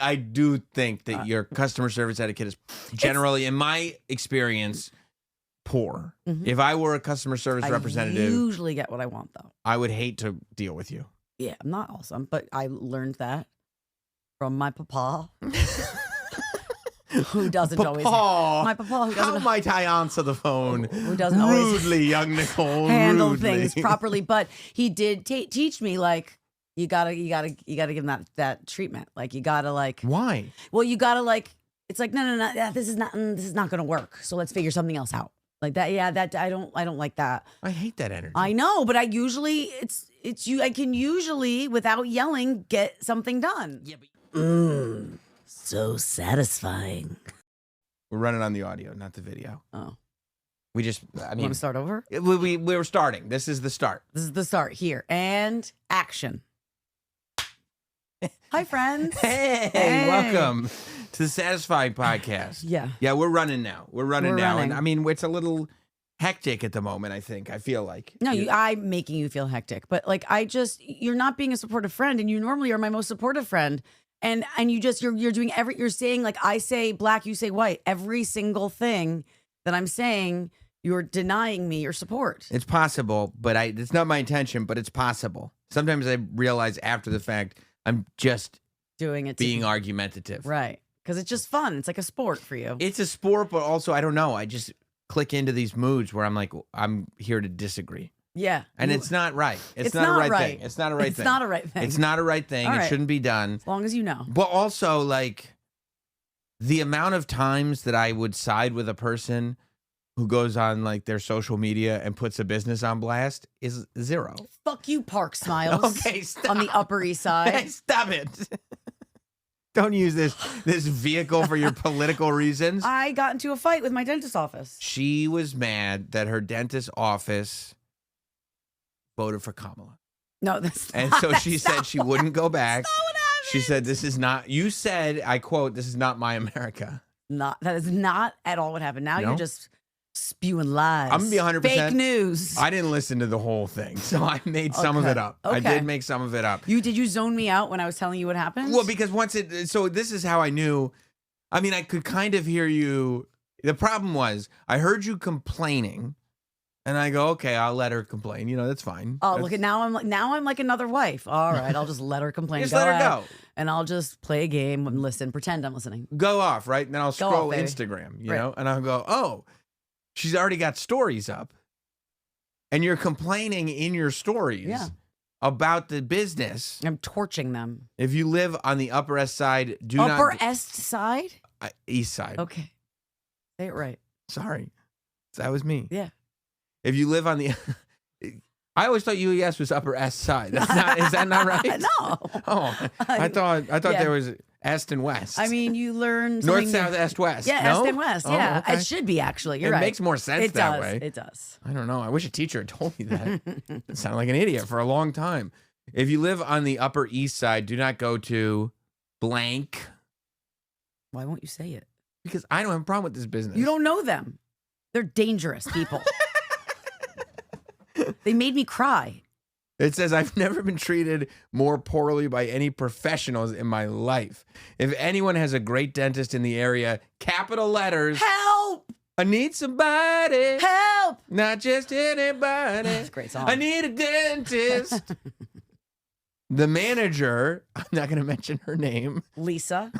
I do think that your customer service etiquette is generally, in my experience, poor. If I were a customer service representative, I usually get what I want, though. I would hate to deal with you. Yeah, I'm not awesome, but I learned that from my papa. Who doesn't always... My papa who doesn't... How might I answer the phone? Who doesn't rudely, always... young Nicole, handle rudely. things properly, but he did teach me, like, you gotta give him that treatment. Like, you gotta, like... Why? Well, you gotta, like... It's like, no, this is not gonna work. So let's figure something else out. Like that, yeah. That I don't like that. I hate that energy. I know, but I usually I can usually without yelling get something done. Yeah, but so satisfying. We're running on the audio, not the video. Oh, we just. I mean, want to start over? We were starting. This is the start. This is the start here and action. Hi, friends. Hey, welcome to the Satisfying Podcast. Yeah, we're running now. We're running now. And I mean, it's a little hectic at the moment, I think. I feel like. No, I'm making you feel hectic. But like, you're not being a supportive friend, and you normally are my most supportive friend. And you're doing you're saying, like, I say black, you say white. Every single thing that I'm saying, you're denying me your support. It's possible, but it's not my intention, but it's possible. Sometimes I realize after the fact, I'm just doing it, being argumentative. Right. Because it's just fun. It's like a sport for you. It's a sport, but also, I don't know. I just click into these moods where I'm like, I'm here to disagree. Yeah. And it's not right. It's not a right thing. It's not a right thing. It's not a right thing. It's not a right thing. All right. It shouldn't be done. As long as you know. But also, like, the amount of times that I would side with a person who goes on, like, their social media and puts a business on blast is zero. Fuck you, Park Smiles. Okay, stop. On the Upper East Side. Hey, stop it. Don't use this vehicle for your political reasons. I got into a fight with my dentist's office. She was mad that her dentist's office voted for Kamala. No, that's and not, so she said she wouldn't go back. That's not what happened. She said, "This is not." You said, I quote, "This is not my America." That is not at all what happened. Now you're just spewing lies. I'm gonna be 100%. Fake news. I didn't listen to the whole thing, so I made some of it up. Okay. I did make some of it up. Did you zone me out when I was telling you what happened? Well, because so this is how I knew. I mean, I could kind of hear you. The problem was I heard you complaining. And I go, okay, I'll let her complain. You know, that's fine. Oh, look at now I'm like another wife. All right, I'll just let her complain. Just let her go. And I'll just play a game and listen, pretend I'm listening. Go off, right? And then I'll scroll off, Instagram, you know? And I'll go, oh, she's already got stories up. And you're complaining in your stories about the business. I'm torching them. If you live on the Upper East Side, Upper East Side? East Side. Okay. Say it right. Sorry. That was me. Yeah. If you live on the, I always thought UES was Upper East Side. That's not. Is that not right? No. Oh, I thought there was Est and West. I mean, you learn North, South, Est, West. Yeah, no? Est and West. Oh, Yeah, okay. It should be actually. You're right. It makes more sense that way. It does. I don't know. I wish a teacher had told me that. I sounded like an idiot for a long time. If you live on the Upper East Side, do not go to blank. Why won't you say it? Because I don't have a problem with this business. You don't know them. They're dangerous people. They made me cry. It says, I've never been treated more poorly by any professionals in my life. If anyone has a great dentist in the area, capital letters. Help! I need somebody. Help! Not just anybody. That's a great song. I need a dentist. The manager, I'm not going to mention her name. Lisa.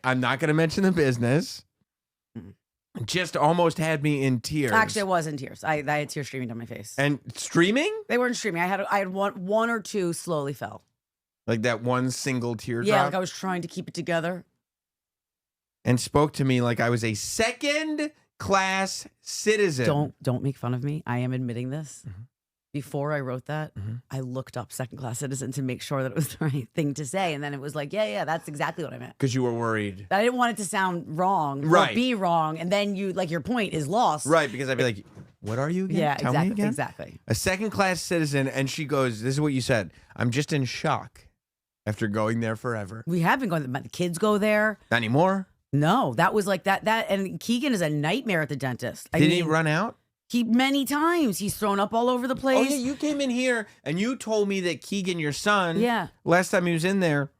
I'm not going to mention the business. Just almost had me in tears. Actually, I was in tears. I had tears streaming down my face. And streaming? They weren't streaming. I had one or two slowly fell. Like that one single teardrop? Yeah, like I was trying to keep it together. And spoke to me like I was a second-class citizen. Don't make fun of me. I am admitting this. Mm-hmm. Before I wrote that, I looked up second-class citizen to make sure that it was the right thing to say. And then it was like, yeah, that's exactly what I meant. Because you were worried. I didn't want it to sound wrong right. or be wrong. And then your point is lost. Right, because I'd be like, what are you again? Yeah, Tell me again? Exactly. A second-class citizen, and she goes, this is what you said. I'm just in shock after going there forever. We have been going, the kids go there. Not anymore? No, that was like that. And Keegan is a nightmare at the dentist. Did he run out? Many times he's thrown up all over the place. Oh yeah, you came in here and you told me that Keegan, your son, Yeah. last time he was in there,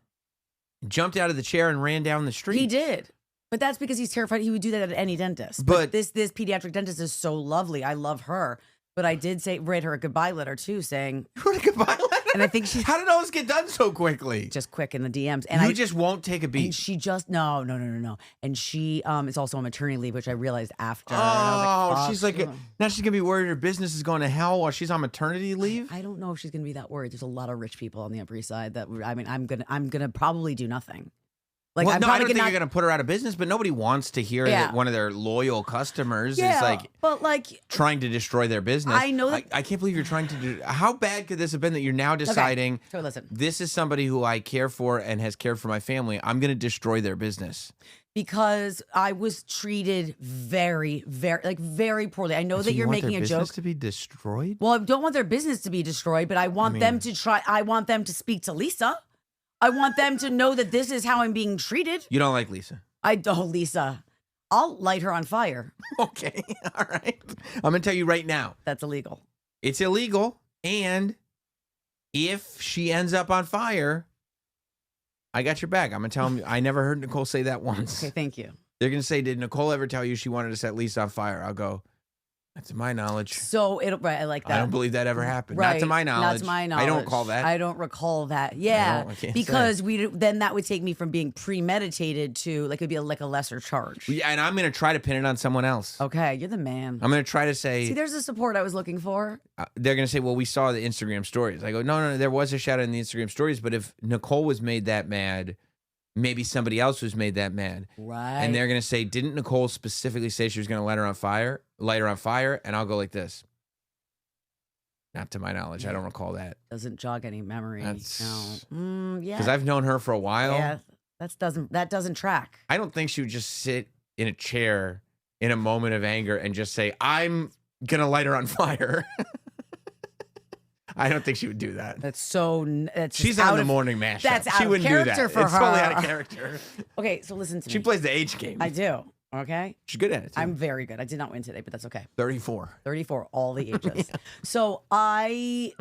jumped out of the chair and ran down the street. He did. But that's because he's terrified. He would do that at any dentist. But this pediatric dentist is so lovely. I love her. But I did write her a goodbye letter too, saying What a goodbye letter. And I think how did all this get done so quickly? Just quick in the DMs. And you just won't take a beat. And she just no. And she is also on maternity leave, which I realized after. Oh, and I was like, she's like now she's gonna be worried her business is going to hell while she's on maternity leave. I don't know if she's gonna be that worried. There's a lot of rich people on the Upper East Side that I'm gonna probably do nothing. Like, well, I'm no, I don't think not, you're going to put her out of business, but nobody wants to hear that one of their loyal customers is like, but like trying to destroy their business. I know that. I can't believe you're trying to do. How bad could this have been that you're now deciding? Okay. So listen, this is somebody who I care for and has cared for my family. I'm going to destroy their business because I was treated very, very poorly. I know that you're making a joke to be destroyed. Well, I don't want their business to be destroyed, but I want them to try. I want them to speak to Lisa. I want them to know that this is how I'm being treated. You don't like Lisa? I don't, Lisa. I'll light her on fire. Okay, all right. I'm going to tell you right now. That's illegal. It's illegal, and if she ends up on fire, I got your back. I'm going to tell them, I never heard Nicole say that once. Okay, thank you. They're going to say, did Nicole ever tell you she wanted to set Lisa on fire? I'll go, not to my knowledge. So right, I like that. I don't believe that ever happened. Right. Not to my knowledge. Not to my knowledge. I don't recall that. I don't recall that. Yeah, because then that would take me from being premeditated to like it'd be like a lesser charge. Yeah, and I'm going to try to pin it on someone else. Okay, you're the man. I'm going to try to say. See, there's the support I was looking for. They're going to say, well, we saw the Instagram stories. I go, no, there was a shout out in the Instagram stories, but if Nicole was made that mad, maybe somebody else was made that mad. Right. And they're going to say, didn't Nicole specifically say she was going to light her on fire? And I'll go like this. Not to my knowledge. I don't recall that. Doesn't jog any memory. No. Yeah. Because I've known her for a while. Yeah. That doesn't track. I don't think she would just sit in a chair in a moment of anger and just say, I'm going to light her on fire. I don't think she would do that. She's on the morning mashup. That's out she wouldn't of character do that. for it's her. totally out of character. Okay, so listen to me. She plays the age game. I do. Okay. She's good at it too. I'm very good. I did not win today, but that's okay. 34, all the ages. Yeah. So my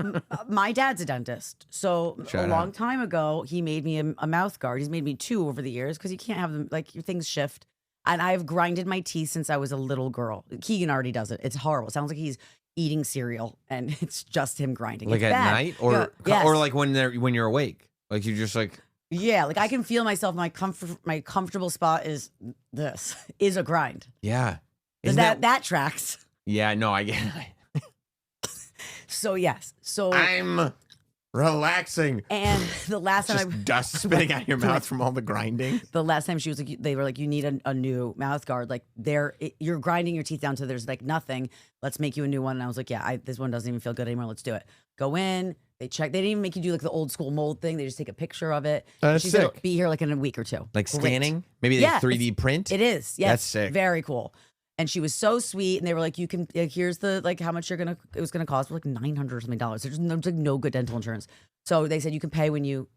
dad's a dentist. So a long time ago, he made me a mouth guard. He's made me 2 over the years because you can't have them, like your things shift. And I've grinded my teeth since I was a little girl. Keegan already does it. It's horrible. It sounds like he's eating cereal and it's just him grinding. Like it's at bad. night or like when you're awake. Like you're just like. Yeah, like I can feel myself. My comfortable spot is a grind. Yeah, that tracks. Yeah, no, I get it. So yes, I'm relaxing. And the last time dust spitting out your mouth from all the grinding. The last time she was like, they were like, you need a new mouth guard. Like you're grinding your teeth down to there's like nothing. Let's make you a new one. And I was like, yeah, this one doesn't even feel good anymore. Let's do it. Go in. They check. They didn't even make you do like the old school mold thing. They just take a picture of it. That's sick. Said, be here like in a week or 2. Like scanning? Maybe they 3D print? It is. Yes. That's sick. Very cool. And she was so sweet. And they were like, you can, here's the, like how much it was going to cost. Like $900 or something. There's like no good dental insurance. So they said you can pay when you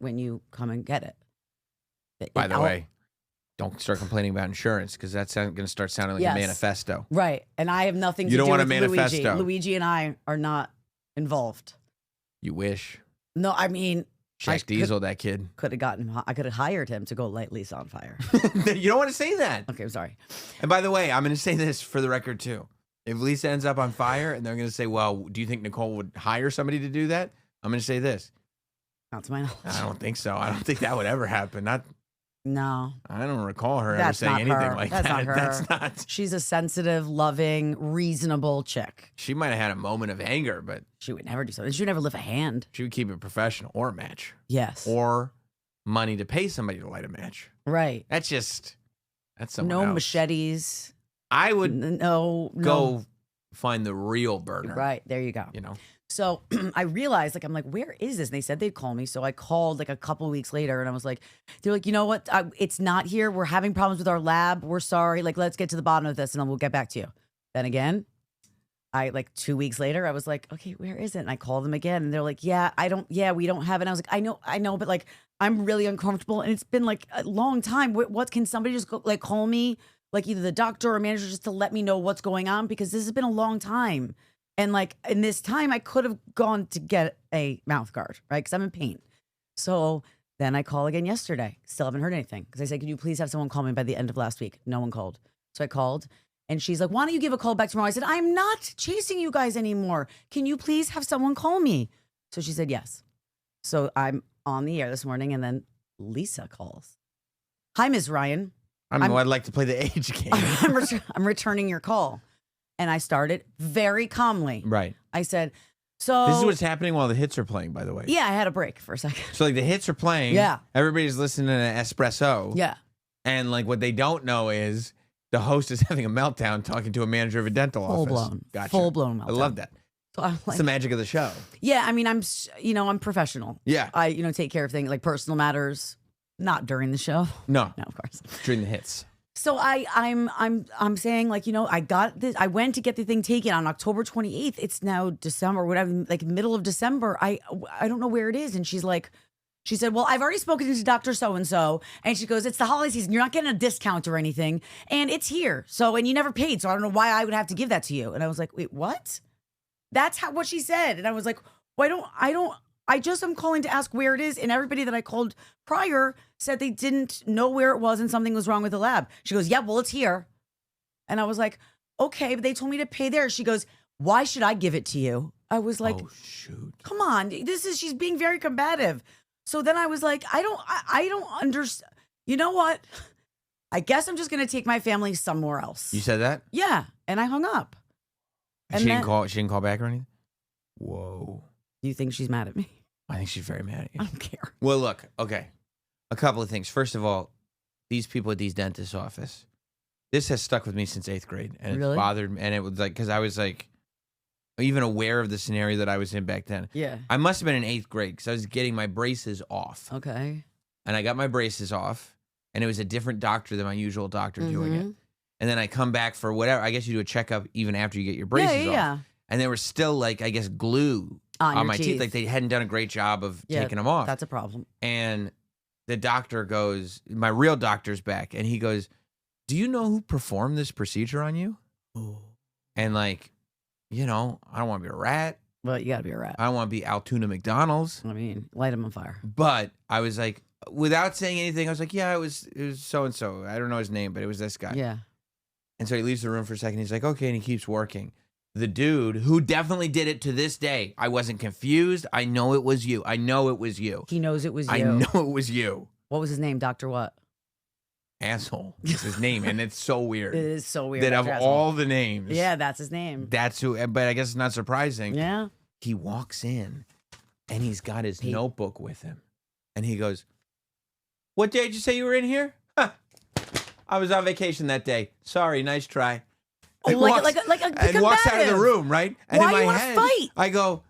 come and get it. By the way, don't start complaining about insurance because that's going to start sounding like a manifesto. Right. And I have nothing to do with want a manifesto. Luigi and I are not involved. You wish. No, I mean, Jack Diesel, that kid. I could have hired him to go light Lisa on fire. You don't want to say that. Okay, I'm sorry. And by the way, I'm going to say this for the record too. If Lisa ends up on fire and they're going to say, well, do you think Nicole would hire somebody to do that? I'm going to say this. Not to my knowledge. I don't think so. I don't think that would ever happen. No. I don't recall her ever saying anything like that. That's not her. That's not. She's a sensitive, loving, reasonable chick. She might have had a moment of anger, but she would never do something. She would never lift a hand. She would keep it professional or a match. Yes. Or money to pay somebody to light a match. Right. That's someone else. No machetes. I would go find the real burner. Right. There you go. So I realized, like, I'm like, where is this? And they said they'd call me. So I called like a couple weeks later and I was like, they're like, you know what? It's not here. We're having problems with our lab. We're sorry. Like, let's get to the bottom of this and then we'll get back to you. Then again, 2 weeks later, I was like, okay, where is it? And I called them again and they're like, we don't have it. And I was like, I know, but like, I'm really uncomfortable. And it's been like a long time. What can somebody just go, like, call me? like either the doctor or manager just to let me know what's going on because this has been a long time. And like in this time, I could have gone to get a mouth guard, right? Because I'm in pain. So then I call again yesterday. Still haven't heard anything. Because I said, could you please have someone call me by the end of last week? No one called. So I called and she's like, why don't you give a call back tomorrow? I said, I'm not chasing you guys anymore. Can you please have someone call me? So she said, yes. So I'm on the air this morning and then Lisa calls. Hi, Ms. Ryan. I'd like to play the age game. I'm returning your call. And I started very calmly. Right. I said, so. This is what's happening while the hits are playing, by the way. Yeah, I had a break for a second. So like the hits are playing. Yeah. Everybody's listening to Espresso. Yeah. And like what they don't know is the host is having a meltdown talking to a manager of a dental office. Full blown. Gotcha. Full blown meltdown. I love that. So I'm It's like, the magic of the show. yeah, I mean, I'm professional. Yeah. I, take care of things like personal matters, not during the show. No, No, of course. during the hits. So I'm saying like, I got this. I went to get the thing taken on October 28th. It's now December, whatever, like middle of December. I don't know where it is. And she said, well, I've already spoken to Dr. So-and-so. And she goes, it's the holiday season. You're not getting a discount or anything. And it's here. So, and you never paid. So I don't know why I would have to give that to you. And I was like, wait, what? That's what she said. And I was like, I just am calling to ask where it is. And everybody that I called prior said they didn't know where it was and something was wrong with the lab. She goes, yeah, well, it's here. And I was like, okay, but they told me to pay there. She goes, why should I give it to you? I was like, oh, shoot. Come on. She's being very combative. So then I was like, I don't understand. You know what? I guess I'm just going to take my family somewhere else. You said that? Yeah. And I hung up. And she didn't call back or anything? Whoa. Do you think she's mad at me? I think she's very mad at you. I don't care. Well, look, okay. A couple of things. First of all, these people at these dentist office, this has stuck with me since 8th grade. And Really? It's bothered me. And it was like, because I was like, even aware of the scenario that I was in back then. Yeah. I must have been in 8th grade because I was getting my braces off. Okay. And I got my braces off. And it was a different doctor than my usual doctor doing it. And then I come back for whatever. I guess you do a checkup even after you get your braces off. Yeah. And there was still like, I guess, glue on my teeth. Like they hadn't done a great job of taking them off. That's a problem. And the doctor goes, my real doctor's back. And he goes, do you know who performed this procedure on you? Oh. And like, I don't want to be a rat. Well, you got to be a rat. I don't want to be Altoona McDonald's. I mean, light him on fire. But I was like, without saying anything, I was like, yeah, it was so-and-so. I don't know his name, but it was this guy. Yeah. And so he leaves the room for a second. He's like, okay. And he keeps working. The dude who definitely did it to this day. I wasn't confused. I know it was you. I know it was you. He knows it was you. I know it was you. What was his name? Dr. what? Asshole is his name. And it's so weird. It is so weird. That of Asshole. all the names. Yeah, that's his name. That's who. But I guess it's not surprising. Yeah. He walks in and he's got his notebook with him. And he goes, what day did you say you were in here? Huh. I was on vacation that day. Sorry, nice try. Oh, like a and walks out of the room, right? And Why in my you wanna head, fight? I go,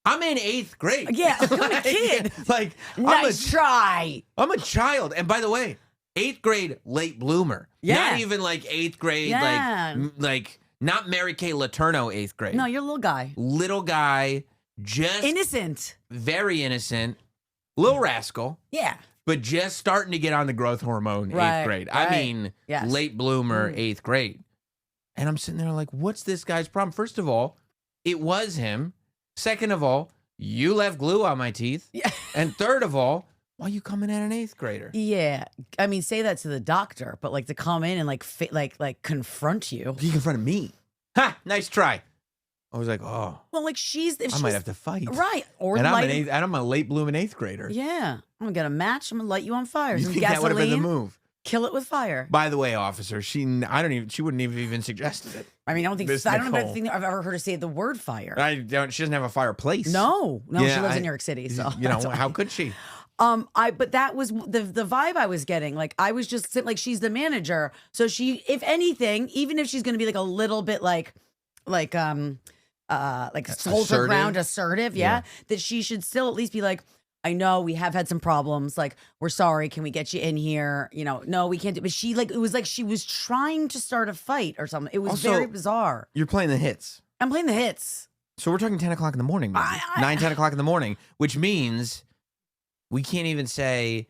I'm in 8th grade. Yeah, I'm a kid. Like, Nice try. I'm a child. And by the way, 8th grade, late bloomer. Yeah. Not even like 8th grade, Yeah. like not Mary Kay Letourneau 8th grade. No, you're a little guy. Little guy, just Innocent. very innocent, little rascal. Yeah. But just starting to get on the growth hormone, 8th grade. I right. mean, Yes. late bloomer, 8th grade. And I'm sitting there like, what's this guy's problem? First of all, it was him. Second of all, you left glue on my teeth. Yeah. And third of all, why are you coming at an 8th grader? Yeah. I mean, say that to the doctor, but like to come in and like confront you. You confronted me. Ha! Nice try. I was like, oh. Well, like I might have to fight. Right. Or and light I'm a late blooming 8th grader. Yeah. I'm gonna get a match. I'm gonna light you on fire. You Some think that would have been the gasoline. move? Kill it with fire. By the way, officer, she wouldn't have even suggested it. I mean, I don't think Miss I don't Nicole. think I've ever heard her say the word fire. She doesn't have a fireplace. No, Yeah, she lives in New York City, so that's why. how could she? But that was the vibe I was getting. Like I was just like she's the manager, so she, if anything, even if she's gonna be like a little bit like hold her ground, assertive, yeah, that she should still at least be like, I know we have had some problems. Like, we're sorry. Can we get you in here? No, we can't do. But it was like she was trying to start a fight or something. It was Also, very bizarre. You're playing the hits. I'm playing the hits. So we're talking 10 o'clock in the morning, maybe. 9, 10 o'clock in the morning, which means we can't even say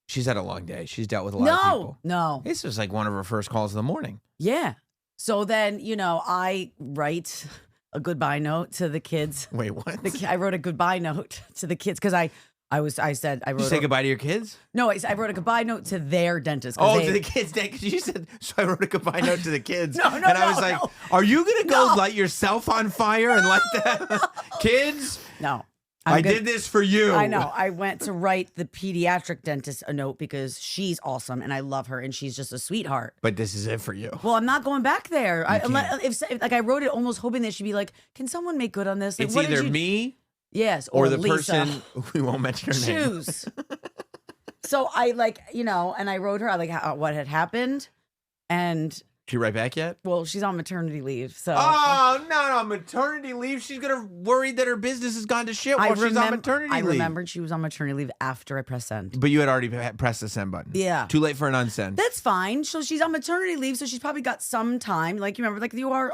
She's had a long day. She's dealt with a lot of people. No. This was like one of her first calls in the morning. Yeah. So then, I write a goodbye note to the kids. Wait, what? I wrote a goodbye note to the kids because I wrote. You say goodbye to your kids? No, I wrote a goodbye note to their dentist. Oh, to the kids. Because you said, so I wrote a goodbye note to the kids. No, and I was like, are you going to go light yourself on fire and light them? Kids? No. I did this for you. I know. I went to write the pediatric dentist a note because she's awesome and I love her and she's just a sweetheart. But this is it for you. Well, I'm not going back there. If I wrote it almost hoping that she'd be like, can someone make good on this? Like, it's either me yes, or the Lisa. person we won't mention her name. Choose. So I and I wrote her what had happened and She right back yet? well, she's on maternity leave. So Oh, no, maternity leave. She's gonna worry that her business has gone to shit while she's on maternity leave. I remembered she was on maternity leave after I pressed send. But you had already pressed the send button. Yeah. Too late for an unsend. That's fine. So she's on maternity leave, so she's probably got some time. Like you remember, like you are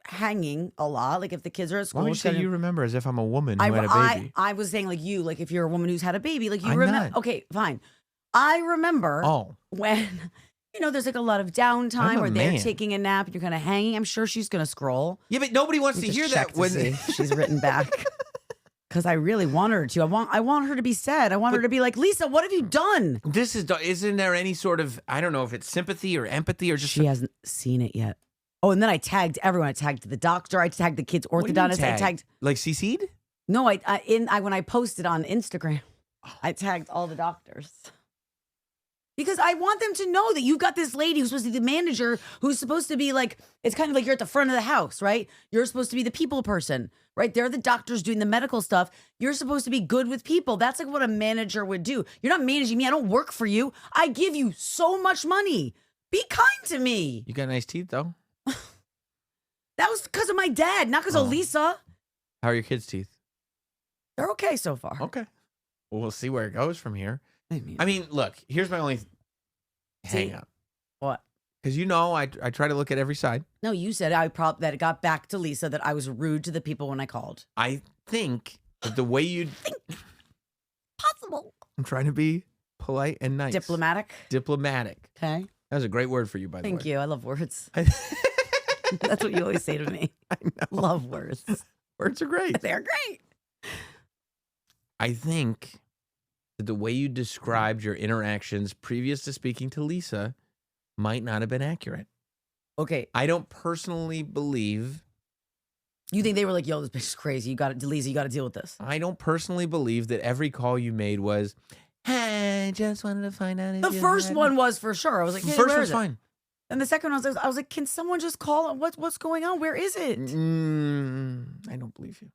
hanging a lot. Like if the kids are at school. Why would you say you remember as if I'm a woman who had a baby? I was saying like you, like if you're a woman who's had a baby, like you I'm remember. not. Okay, fine. I remember when there's like a lot of downtime where they're taking a nap and you're kind of hanging. I'm sure she's gonna scroll. Yeah, but nobody wants to hear that when she's written back. Because I really want her to. I want her to be sad. I want her to be like, Lisa, what have you done? Isn't there any sort of, I don't know if it's sympathy or empathy or just. She hasn't seen it yet. Oh, and then I tagged everyone. I tagged the doctor. I tagged the kid's orthodontist. I tagged. Like CC'd? No, when I posted on Instagram, I tagged all the doctors. Because I want them to know that you've got this lady who's supposed to be the manager, who's supposed to be like, it's kind of like you're at the front of the house, right? You're supposed to be the people person, right? They're the doctors doing the medical stuff. You're supposed to be good with people. That's like what a manager would do. You're not managing me. I don't work for you. I give you so much money. Be kind to me. You got nice teeth, though. That was because of my dad, not because of Lisa. How are your kids' teeth? They're okay so far. Okay. Well, we'll see where it goes from here. I mean, look, here's my only hang up. What? Because I try to look at every side. No, you said that it got back to Lisa that I was rude to the people when I called. I think that the way you possible. I'm trying to be polite and nice. Diplomatic. That Okay. was a great word for you, by the way. Thank you. I love words. That's what you always say to me. I know. Love words. Words are great. They're great. I think that the way you described your interactions previous to speaking to Lisa might not have been accurate. Okay. I don't personally believe. You think they were like, yo, this bitch is crazy. Lisa, you got to deal with this. I don't personally believe that every call you made was, hey, just wanted to find out if the first one was for sure. I was like, hey, first where was is it? fine. And the second one I was like, can someone just call it? What's going on? Where is it? I don't believe you.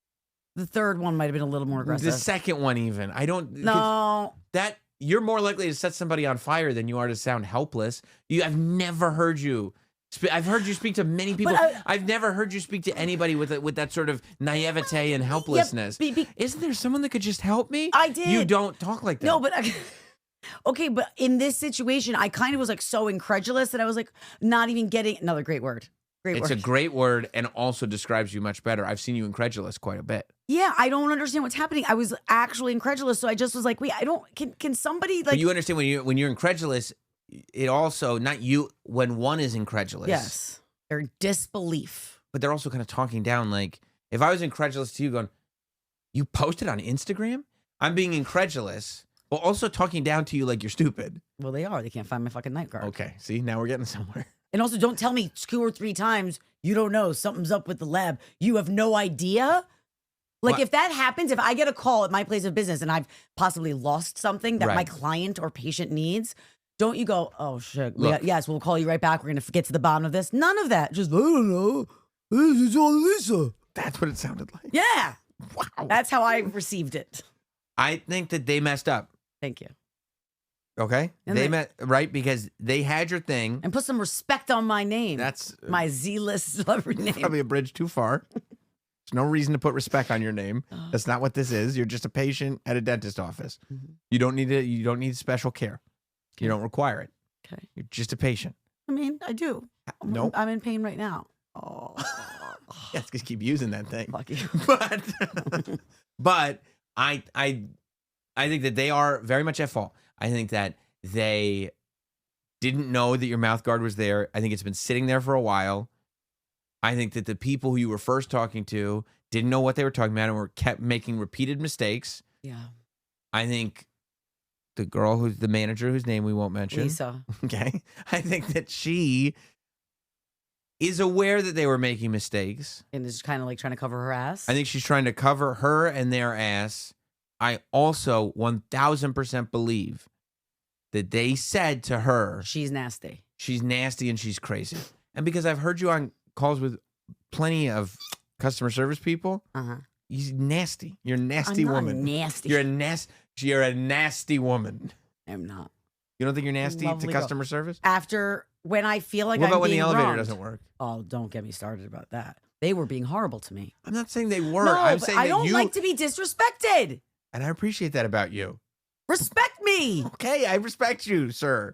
The third one might have been a little more aggressive. The second one, even. I don't. No. You're more likely to set somebody on fire than you are to sound helpless. I've never heard you. I've heard you speak to many people. I've never heard you speak to anybody with that sort of naivete and helplessness. Isn't there someone that could just help me? I did. You don't talk like that. No, but okay, but in this situation, I kind of was like so incredulous that I was like not even getting another great word. It's a great word and also describes you much better. I've seen you incredulous quite a bit. Yeah, I don't understand what's happening. I was actually incredulous, so I just was like, wait, I don't. Can somebody like? But you understand when you're incredulous, it also not you when one is incredulous. Yes, they're disbelief. But they're also kind of talking down. Like if I was incredulous to you, going, you posted on Instagram. I'm being incredulous, while also talking down to you like you're stupid. Well, they are. They can't find my fucking night guard. Okay, see, now we're getting somewhere. And also, don't tell me 2 or 3 times you don't know something's up with the lab. You have no idea. Like if that happens, if I get a call at my place of business and I've possibly lost something that my client or patient needs, don't you go, oh shit, yes, we'll call you right back. We're going to get to the bottom of this. None of that. Just, I don't know. This is all Lisa. That's what it sounded like. Yeah. Wow. That's how I received it. I think that they messed up. Thank you. Okay? And right? Because they had your thing. And put some respect on my name. That's my Z-list celebrity name. Probably a bridge too far. There's no reason to put respect on your name. That's not what this is. You're just a patient at a dentist office. Mm-hmm. You don't need special care. Okay. You don't require it. Okay. You're just a patient. I mean, I do. Nope. I'm in pain right now. Oh. Yeah, just keep using that thing. Fuck you. But I think that they are very much at fault. I think that they didn't know that your mouth guard was there. I think it's been sitting there for a while. I think that the people who you were first talking to didn't know what they were talking about and were kept making repeated mistakes. Yeah. I think the girl who's the manager, whose name we won't mention. Lisa. Okay. I think that she is aware that they were making mistakes. And is kind of like trying to cover her ass. I think she's trying to cover her and their ass. I also 1000% believe that they said to her, she's nasty. She's nasty and she's crazy. And because I've heard you on calls with plenty of customer service people, you're nasty. You're a nasty woman. Nasty. You're a nasty woman. I'm not. You don't think you're nasty Lovely to customer service? After when I feel like what I'm about when the being elevator wronged? doesn't work? Oh, don't get me started about that. They were being horrible to me. I'm not saying they were. No, I'm but saying I that don't like to be disrespected. And I appreciate that about you. Respect me. Okay, I respect you, sir.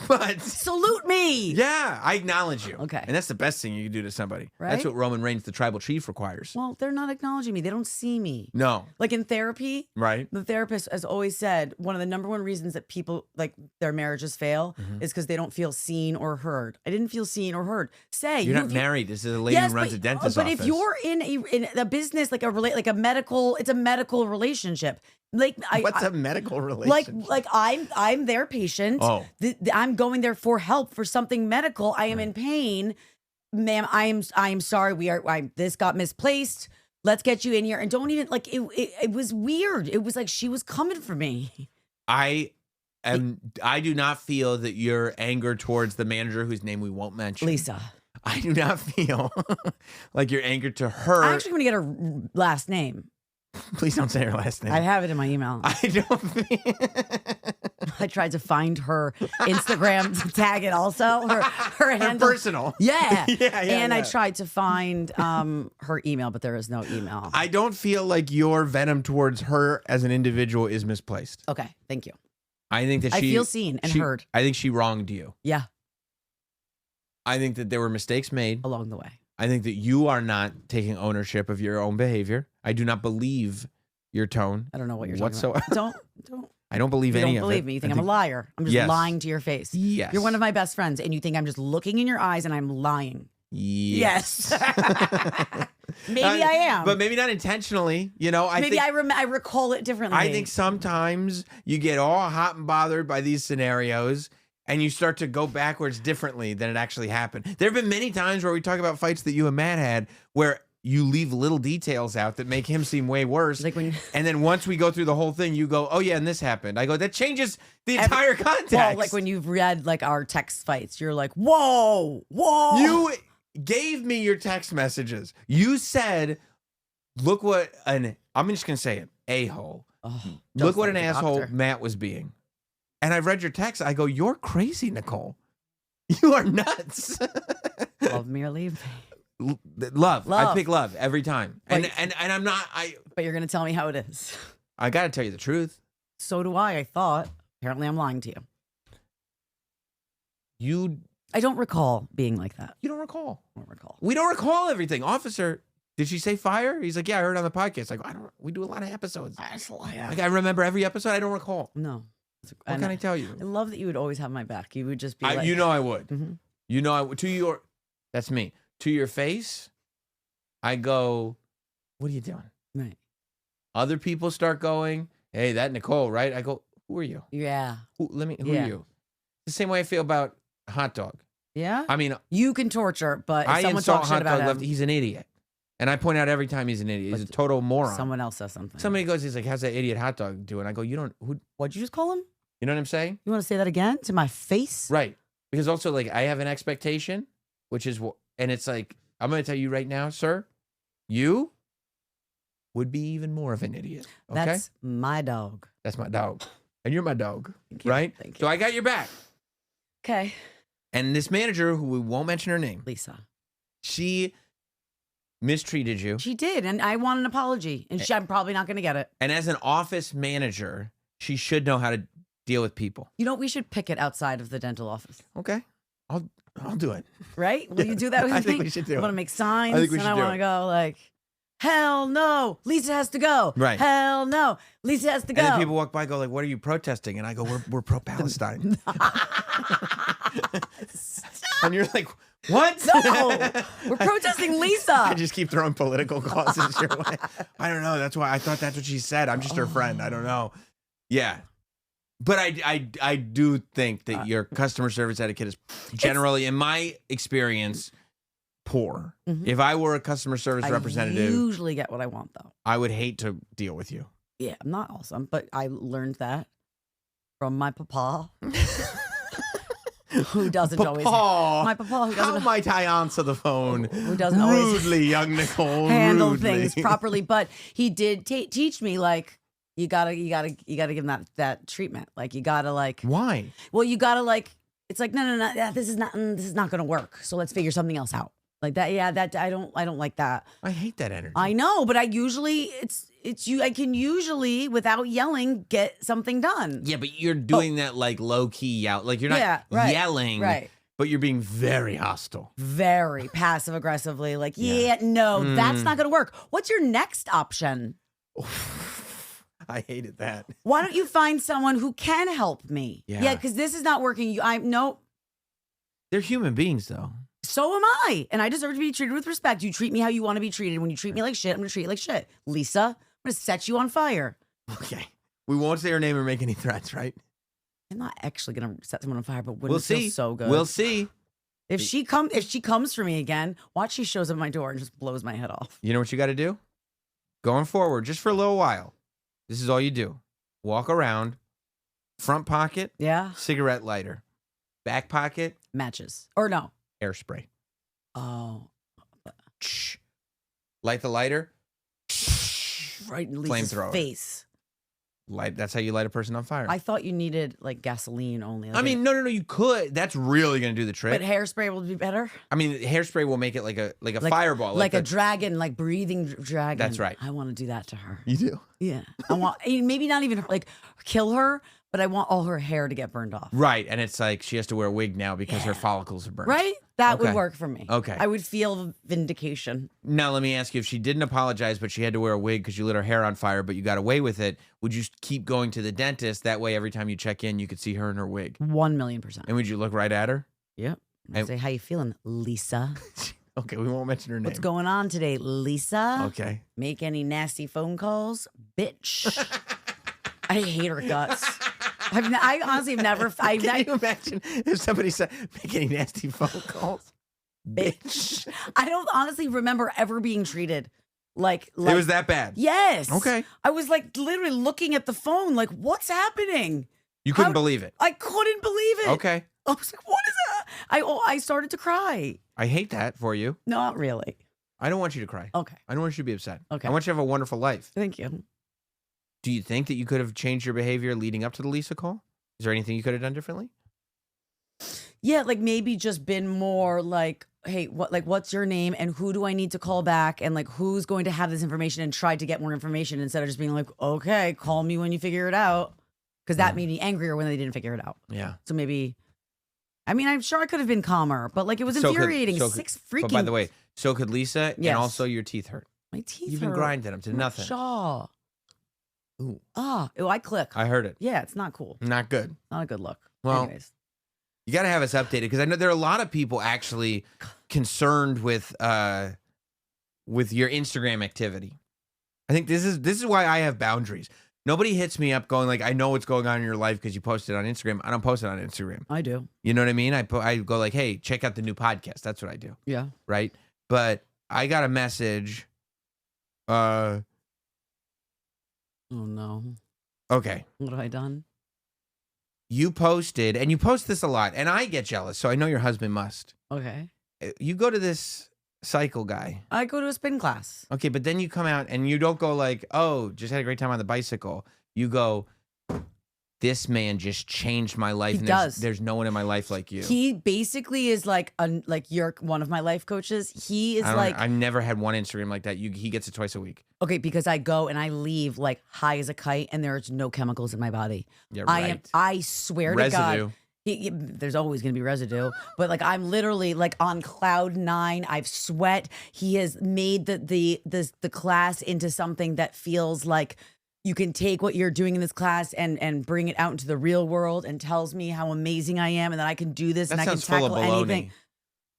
But salute me. Yeah, I acknowledge you. Okay. And that's the best thing you can do to somebody. Right? That's what Roman Reigns, the tribal chief, requires. Well, they're not acknowledging me. They don't see me. No. Like in therapy, right? The therapist has always said one of the number one reasons that people like their marriages fail is because they don't feel seen or heard. I didn't feel seen or heard. You're not married. This is a lady who runs a dentist's office. But if you're in a business like a medical, it's a medical relationship. Like what's a medical relationship? Like I'm their patient. Oh. I'm going there for help for something medical. I am in pain, ma'am. I am sorry. This got misplaced. Let's get you in here. And don't even like it was weird. It was like she was coming for me. I do not feel that your anger towards the manager whose name we won't mention, Lisa. I do not feel like you're angered to her. I'm actually going to get her last name. Please don't say her last name. I have it in my email. I don't. I tried to find her Instagram to tag it also. Her handle. Personal. Yeah. And I tried to find her email, but there is no email. I don't feel like your venom towards her as an individual is misplaced. Okay. Thank you. I think that I feel seen and heard. I think she wronged you. Yeah. I think that there were mistakes made along the way. I think that you are not taking ownership of your own behavior. I do not believe your tone. I don't know what you're whatsoever. talking about. Don't. I don't believe any of it. You don't believe me. You think I'm a liar. I'm just lying to your face. Yes. You're one of my best friends, and you think I'm just looking in your eyes and I'm lying. Yes. Maybe I am. But maybe not intentionally. You know, I recall it differently. I think sometimes you get all hot and bothered by these scenarios and you start to go backwards differently than it actually happened. There have been many times where we talk about fights that you and Matt had where you leave little details out that make him seem way worse. Like when, and then once we go through the whole thing, you go, oh yeah, and this happened. I go, that changes the entire context. Well, like when you've read like our text fights, you're like, whoa. You gave me your text messages. You said, look what I'm just going to say it, a-hole. Oh, look what an asshole Matt was being. And I've read your text. I go, you're crazy, Nicole. You are nuts. Love me or leave me. Love. I pick love every time. But, and I'm not. But you're going to tell me how it is. I got to tell you the truth. So do I thought. Apparently I'm lying to you. I don't recall being like that. You don't recall. I don't recall. We don't recall everything. Officer, did she say fire? He's like, yeah, I heard on the podcast. Like, we do a lot of episodes. Like, I remember every episode. I don't recall. No. What can I tell you? I love that you would always have my back. You would just be like... You know I would. Mm-hmm. You know I would. That's me. To your face, I go, what are you doing? Right. Other people start going, hey, that Nicole, right? I go, who are you? Yeah. Who are you? The same way I feel about hot dog. Yeah? I mean... You can torture, but if I someone insult talks shit about him... He's an idiot. And I point out every time he's an idiot. He's a total moron. Someone else says something. Somebody goes, he's like, how's that idiot hot dog doing? I go, What'd you just call him? You know what I'm saying? You want to say that again to my face? Right. Because also, like, I have an expectation, which is, and it's like, I'm going to tell you right now, sir, you would be even more of an idiot. Okay? That's my dog. That's my dog. And you're my dog. Thank you. Right? Thank you. So I got your back. Okay. And this manager, who we won't mention her name, Lisa, she mistreated you. She did. And I want an apology. And I'm probably not going to get it. And as an office manager, she should know how to deal with people. You know, we should pick it outside of the dental office. Okay. I'll do it. Right? Will you do that with me? I think we should do it. I want to make signs. I think we should and I want to go like, Hell no, Lisa has to go. Right. Hell no, Lisa has to go. And then people walk by, go like, "What are you protesting?" And I go, "We're pro-Palestine." And you're like, "What?" No, we're protesting Lisa. I just keep throwing political causes your way. I don't know. That's why I thought that's what she said. I'm just her friend. I don't know. Yeah. But I do think that your customer service etiquette is generally, in my experience, poor. Mhm. If I were a customer service representative, I usually get what I want, though. I would hate to deal with you. Yeah, I'm not awesome, but I learned that from my papa. Who doesn't always my papa who How doesn't might I answer the phone? Who doesn't always rudely, young Nicole, handle rudely. things properly, but he did teach me, like, you gotta give him that treatment. Like, you gotta, like, Why? well, you gotta, like, it's like, no, this is not gonna work. So let's figure something else out. Like that. Yeah, that I don't like that. I hate that energy. I know, but I usually I can usually, without yelling, get something done. Yeah, but you're doing that like low key yell. Like you're not right, yelling, right? But you're being very hostile. Very passive aggressively. Like, no, that's not gonna work. What's your next option? I hated that. Why don't you find someone who can help me? Yeah, because this is not working. Nope. They're human beings, though. So am I. And I deserve to be treated with respect. You treat me how you want to be treated. When you treat me like shit, I'm going to treat you like shit. Lisa, I'm going to set you on fire. Okay. We won't say her name or make any threats, right? I'm not actually going to set someone on fire, but wouldn't We'll it feel see. so good? We'll see. If she comes for me again, watch she shows up at my door and just blows my head off. You know what you got to do? Going forward, just for a little while, this is all you do. Walk around, front pocket, cigarette lighter, back pocket, matches. Or no. Hairspray. Oh. Light the lighter. Right in Lisa's face. That's how you light a person on fire. I thought you needed like gasoline only. Like I mean, no, you could. That's really going to do the trick. But hairspray will be better? I mean, hairspray will make it like a fireball. Like a dragon, like breathing dragon. That's right. I want to do that to her. You do? Yeah. I want, maybe not even like kill her, but I want all her hair to get burned off. Right. And it's like she has to wear a wig now because her follicles are burned. Right? That would work for me. Okay. I would feel vindication. Now, let me ask you, if she didn't apologize, but she had to wear a wig because you lit her hair on fire, but you got away with it, would you keep going to the dentist? That way, every time you check in, you could see her in her wig. 1,000,000%. And would you look right at her? Yep. And say, how you feeling, Lisa? Okay, we won't mention her name. What's going on today, Lisa? Okay. Make any nasty phone calls? Bitch. I hate her guts. I honestly have never. Can you imagine if somebody said, make any nasty phone calls? Bitch. I don't honestly remember ever being treated like it was that bad? Yes. Okay. I was like literally looking at the phone like, what's happening? You couldn't believe it? I couldn't believe it. Okay. I was like, what is that? I started to cry. I hate that for you. Not really. I don't want you to cry. Okay. I don't want you to be upset. Okay. I want you to have a wonderful life. Thank you. Do you think that you could have changed your behavior leading up to the Lisa call? Is there anything you could have done differently? Yeah, like maybe just been more like, hey, what's your name and who do I need to call back and like who's going to have this information, and tried to get more information instead of just being like, okay, call me when you figure it out. Because that made me angrier when they didn't figure it out. Yeah. So maybe, I mean, I'm sure I could have been calmer, but like it was infuriating. But by the way, so could Lisa, Yes. and also your teeth hurt. My teeth You've been grinding them to nothing. Jaw. Ooh. I click. I heard it. Yeah, it's not cool. Not good. Not a good look. Well, anyways. You got to have us updated because I know there are a lot of people actually concerned with your Instagram activity. I think this is why I have boundaries. Nobody hits me up going like, I know what's going on in your life because you posted on Instagram. I don't post it on Instagram. I do. You know what I mean? I go like, hey, check out the new podcast. That's what I do. Yeah. Right? But I got a message. Oh no. Okay. What have I done? You posted, and you post this a lot, and I get jealous, so I know your husband must. Okay. You go to this cycle guy. I go to a spin class. Okay, but then you come out and you don't go like, oh, just had a great time on the bicycle. You go, this man just changed my life. He and does. There's no one in my life like you. He basically is like you're one of my life coaches. He is like, I've never had one Instagram like that. He gets it twice a week. okay, because I go and I leave like high as a kite and there's no chemicals in my body. Yeah, right. I swear to Residue. God. There's always going to be residue, but like I'm literally like on cloud 9. I've sweat. He has made the class into something that feels like you can take what you're doing in this class and bring it out into the real world, and tells me how amazing I am and that I can do this and I can tackle anything.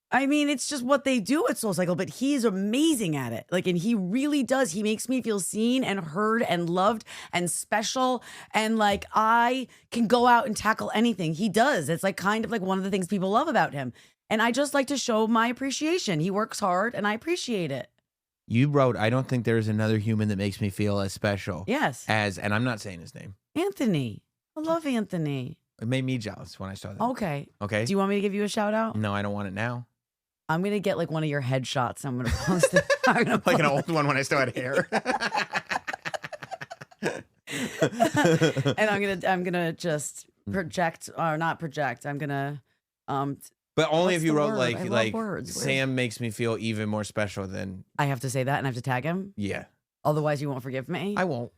I mean, it's just what they do at SoulCycle, but he's amazing at it. Like, and he really does. He makes me feel seen and heard and loved and special. And like, I can go out and tackle anything. He does. It's like kind of like one of the things people love about him. And I just like to show my appreciation. He works hard and I appreciate it. You wrote, I don't think there's another human that makes me feel as special. Yes. And I'm not saying his name. Anthony. I love Anthony. It made me jealous when I saw that. Okay. Okay. Do you want me to give you a shout out? No, I don't want it now. I'm going to get like one of your headshots. I'm going to post it. Like an old one when I still had hair. And I'm going to just project, or not project. I'm going to, but only if you wrote word? like words. Sam makes me feel even more special than. I have to say that and I have to tag him? Yeah. Otherwise you won't forgive me? I won't.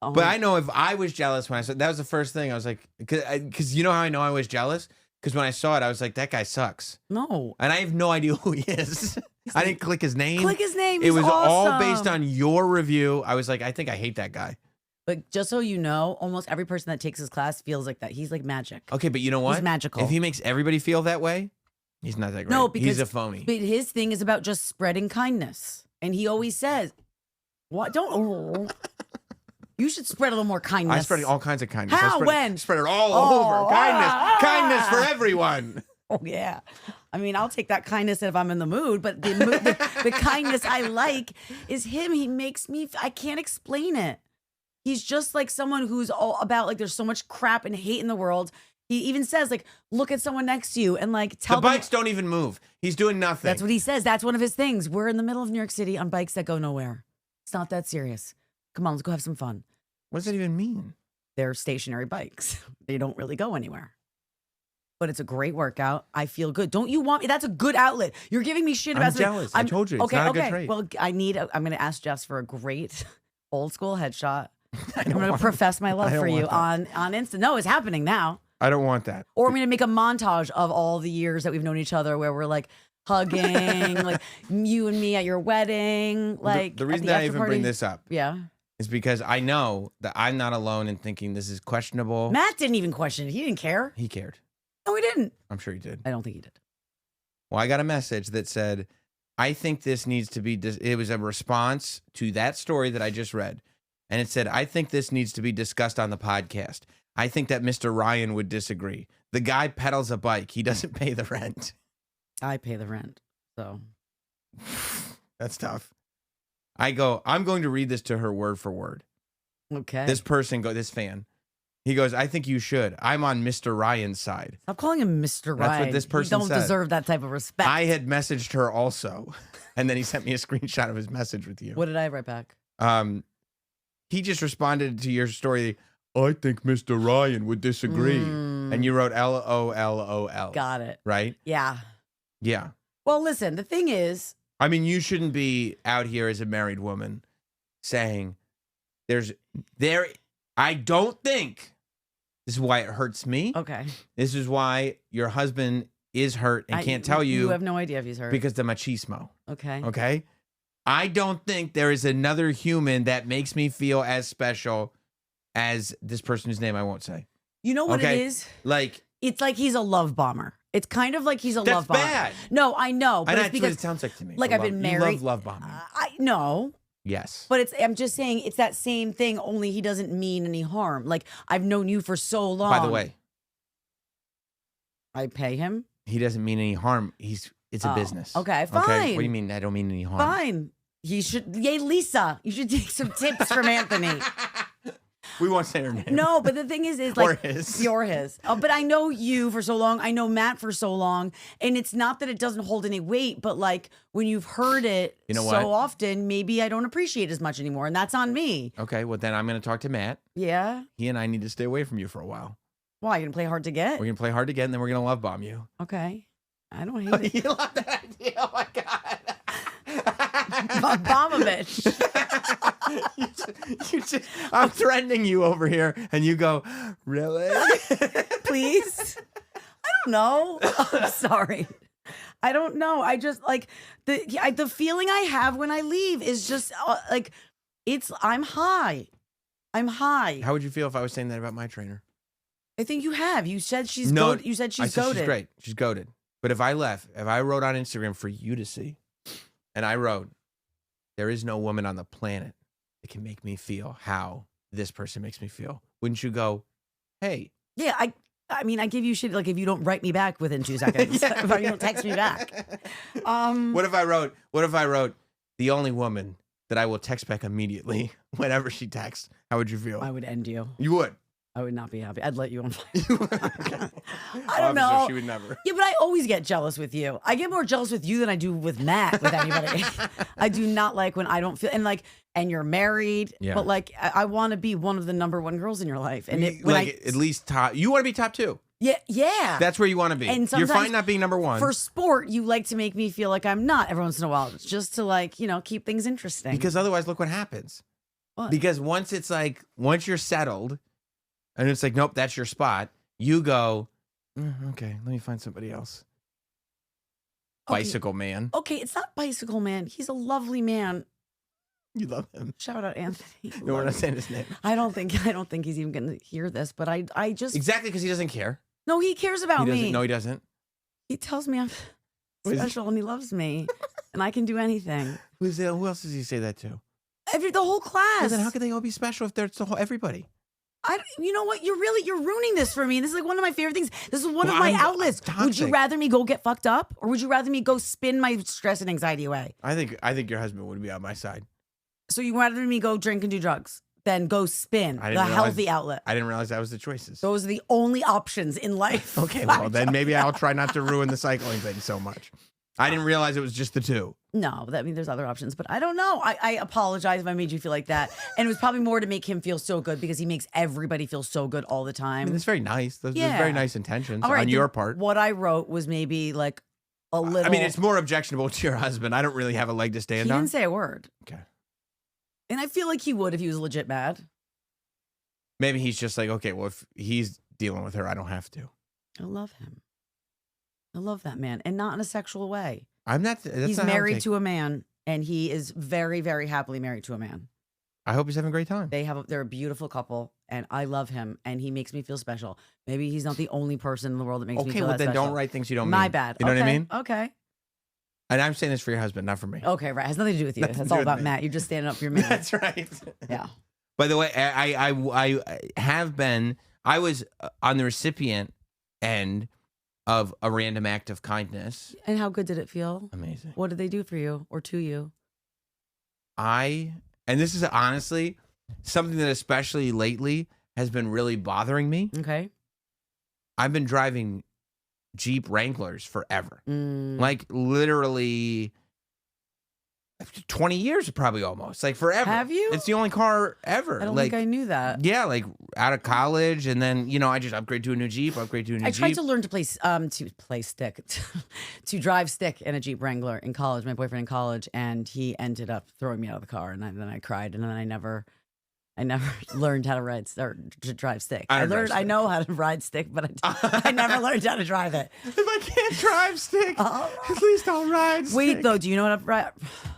Oh. But I know if I was jealous when I saw that was the first thing I was like, because you know how I know I was jealous? Because when I saw it, I was like, that guy sucks. No. And I have no idea who he is. I didn't click his name. Click his name. It was awesome. all based on your review. I was like, I think I hate that guy. But just so you know, almost every person that takes his class feels like that. He's like magic. Okay, but you know what? He's magical. If he makes everybody feel that way, he's not that great. No, because he's a phony. But his thing is about just spreading kindness. And he always says, "What? Don't." You should spread a little more kindness. I spread all kinds of kindness. How? When? Spread it all over. Kindness for everyone. Oh, yeah. I mean, I'll take that kindness if I'm in the mood, but the kindness I like is him. He makes me, I can't explain it. He's just like someone who's all about, like, there's so much crap and hate in the world. He even says, like, look at someone next to you and, like, tell them. The bikes don't even move. He's doing nothing. That's what he says. That's one of his things. We're in the middle of New York City on bikes that go nowhere. It's not that serious. Come on, let's go have some fun. What does that even mean? They're stationary bikes. They don't really go anywhere. But it's a great workout. I feel good. Don't you want me? That's a good outlet. You're giving me shit about I'm jealous. I told you. It's not a good trait. Well, I'm going to ask Jess for a great old school headshot. I'm going to profess my love for you on Insta. No, it's happening now. I don't want that. Or I'm going to make a montage of all the years that we've known each other where we're like hugging, like you and me at your wedding. Like the reason that I even bring this up. Yeah. Is because I know that I'm not alone in thinking this is questionable. Matt didn't even question it. He didn't care. He cared. No, he didn't. I'm sure he did. I don't think he did. Well, I got a message that said, I think this needs to be, it was a response to that story that I just read. And it said, I think this needs to be discussed on the podcast. I think that Mr. Ryan would disagree. The guy pedals a bike. He doesn't pay the rent. I pay the rent. So. That's tough. I'm going to read this to her word for word. Okay. This fan, he goes, I think you should. I'm on Mr. Ryan's side. Stop calling him Mr. Ryan. That's what this person said. You don't deserve that type of respect. I had messaged her also. And then he sent me a screenshot of his message with you. What did I write back? He just responded to your story. I think Mr. Ryan would disagree. And you wrote LOLOL. Got it. Right? Yeah. Yeah. Well, listen, the thing is, I mean, you shouldn't be out here as a married woman saying I don't think this is why it hurts me. Okay. This is why your husband is hurt and can't tell you. You have no idea if he's hurt. Because the machismo. Okay. Okay. I don't think there is another human that makes me feel as special as this person whose name I won't say. You know what it is? Like, it's like he's a love bomber. It's kind of like he's a love bomber. That's bad. No, I know. But that's what it sounds like to me. Like I've been married. You love bombing. I know. Yes. But I'm just saying it's that same thing, only he doesn't mean any harm. Like I've known you for so long. By the way. I pay him. He doesn't mean any harm. It's a business. Okay, fine. Okay? What do you mean I don't mean any harm? Fine. He should, yay, Lisa. You should take some tips from Anthony. We won't say her name. No, but the thing is like. Or his. You're his. But I know you for so long. I know Matt for so long. And it's not that it doesn't hold any weight, but like when you've heard it so often, maybe I don't appreciate it as much anymore. And that's on me. Okay, well then I'm going to talk to Matt. Yeah? He and I need to stay away from you for a while. Why? You're going to play hard to get? We're going to play hard to get and then we're going to love bomb you. Okay. I don't hate it. You love that idea? Oh my God. Bombovich. I'm threatening you over here, and you go, really? Please? don't know. I'm sorry. I don't know. I just like the feeling I have when I leave is just like I'm high. I'm high. How would you feel if I was saying that about my trainer? I think you have. You said she's No, you said she's I said goated. she's great. She's goated. But if I wrote on Instagram for you to see, and I wrote, there is no woman on the planet that can make me feel how this person makes me feel, wouldn't you go, hey? Yeah, I mean, I give you shit like if you don't write me back within 2 seconds, if you don't text me back. What if I wrote the only woman that I will text back immediately whenever she texts? How would you feel? I would end you. You would. I would not be happy. I'd let you on fire. Okay. I don't know. She would never. Yeah, but I always get jealous with you. I get more jealous with you than I do with Matt, with anybody. I do not like when I don't feel, and you're married, but like, I want to be one of the number one girls in your life. And at least top, you want to be top 2. Yeah. That's where you want to be. And you're fine not being number 1. For sport, you like to make me feel like I'm not every once in a while, just to keep things interesting. Because otherwise, look what happens. What? Because once you're settled, and it's like, nope, that's your spot. You go, okay, let me find somebody else. Okay. Bicycle man. Okay, it's not Bicycle Man. He's a lovely man. You love him. Shout out Anthony. No, we're not saying his name. I don't think he's even going to hear this, but I just Exactly, because he doesn't care. No, he cares about me. No, he doesn't. He tells me I'm special and he loves me, and I can do anything. Who else does he say that to? The whole class. Well, then how can they all be special if they're everybody? You know what? You're ruining this for me. This is like one of my favorite things. This is one of my outlets. Would you rather me go get fucked up, or would you rather me go spin my stress and anxiety away? I think your husband would be on my side. So you rather me go drink and do drugs than go spin the healthy outlet? I didn't realize that was the choices. Those are the only options in life. Okay, well then maybe I'll try not to ruin the cycling thing so much. I didn't realize it was just the 2. No, there's other options, but I don't know. I apologize if I made you feel like that. And it was probably more to make him feel so good because he makes everybody feel so good all the time. I mean, it's very nice. There's very nice intentions on your part. What I wrote was maybe like a little. I mean, it's more objectionable to your husband. I don't really have a leg to stand on. He didn't say a word. Okay. And I feel like he would if he was legit mad. Maybe he's just like, okay, well, if he's dealing with her, I don't have to. I love him. I love that man, and not in a sexual way. I'm not. He's married to a man, and he is very, very happily married to a man. I hope he's having a great time. They're a beautiful couple, and I love him, and he makes me feel special. Maybe he's not the only person in the world that makes me feel that then special. don't write things you don't mean. My bad. You know what I mean? Okay. And I'm saying this for your husband, not for me. Okay, right. It has nothing to do with you. That's all about Matt. You're just standing up for your man. That's right. Yeah. By the way, I have been. I was on the recipient end of a random act of kindness. And how good did it feel? Amazing. What did they do for you or to you? And this is honestly something that especially lately has been really bothering me. Okay. I've been driving Jeep Wranglers forever. Like literally 20 years probably almost. Like forever. Have you? It's the only car ever. I don't think I knew that. Yeah, like out of college, and then I just upgrade to a new Jeep, I tried to learn to play stick, to drive stick in a Jeep Wrangler in college. My boyfriend in college, and he ended up throwing me out of the car, and then I cried, and then I never learned how to ride or to drive stick. I know how to ride stick, but I never learned how to drive it. If I can't drive stick, at least I'll ride stick. Wait, though, do you know how to ride?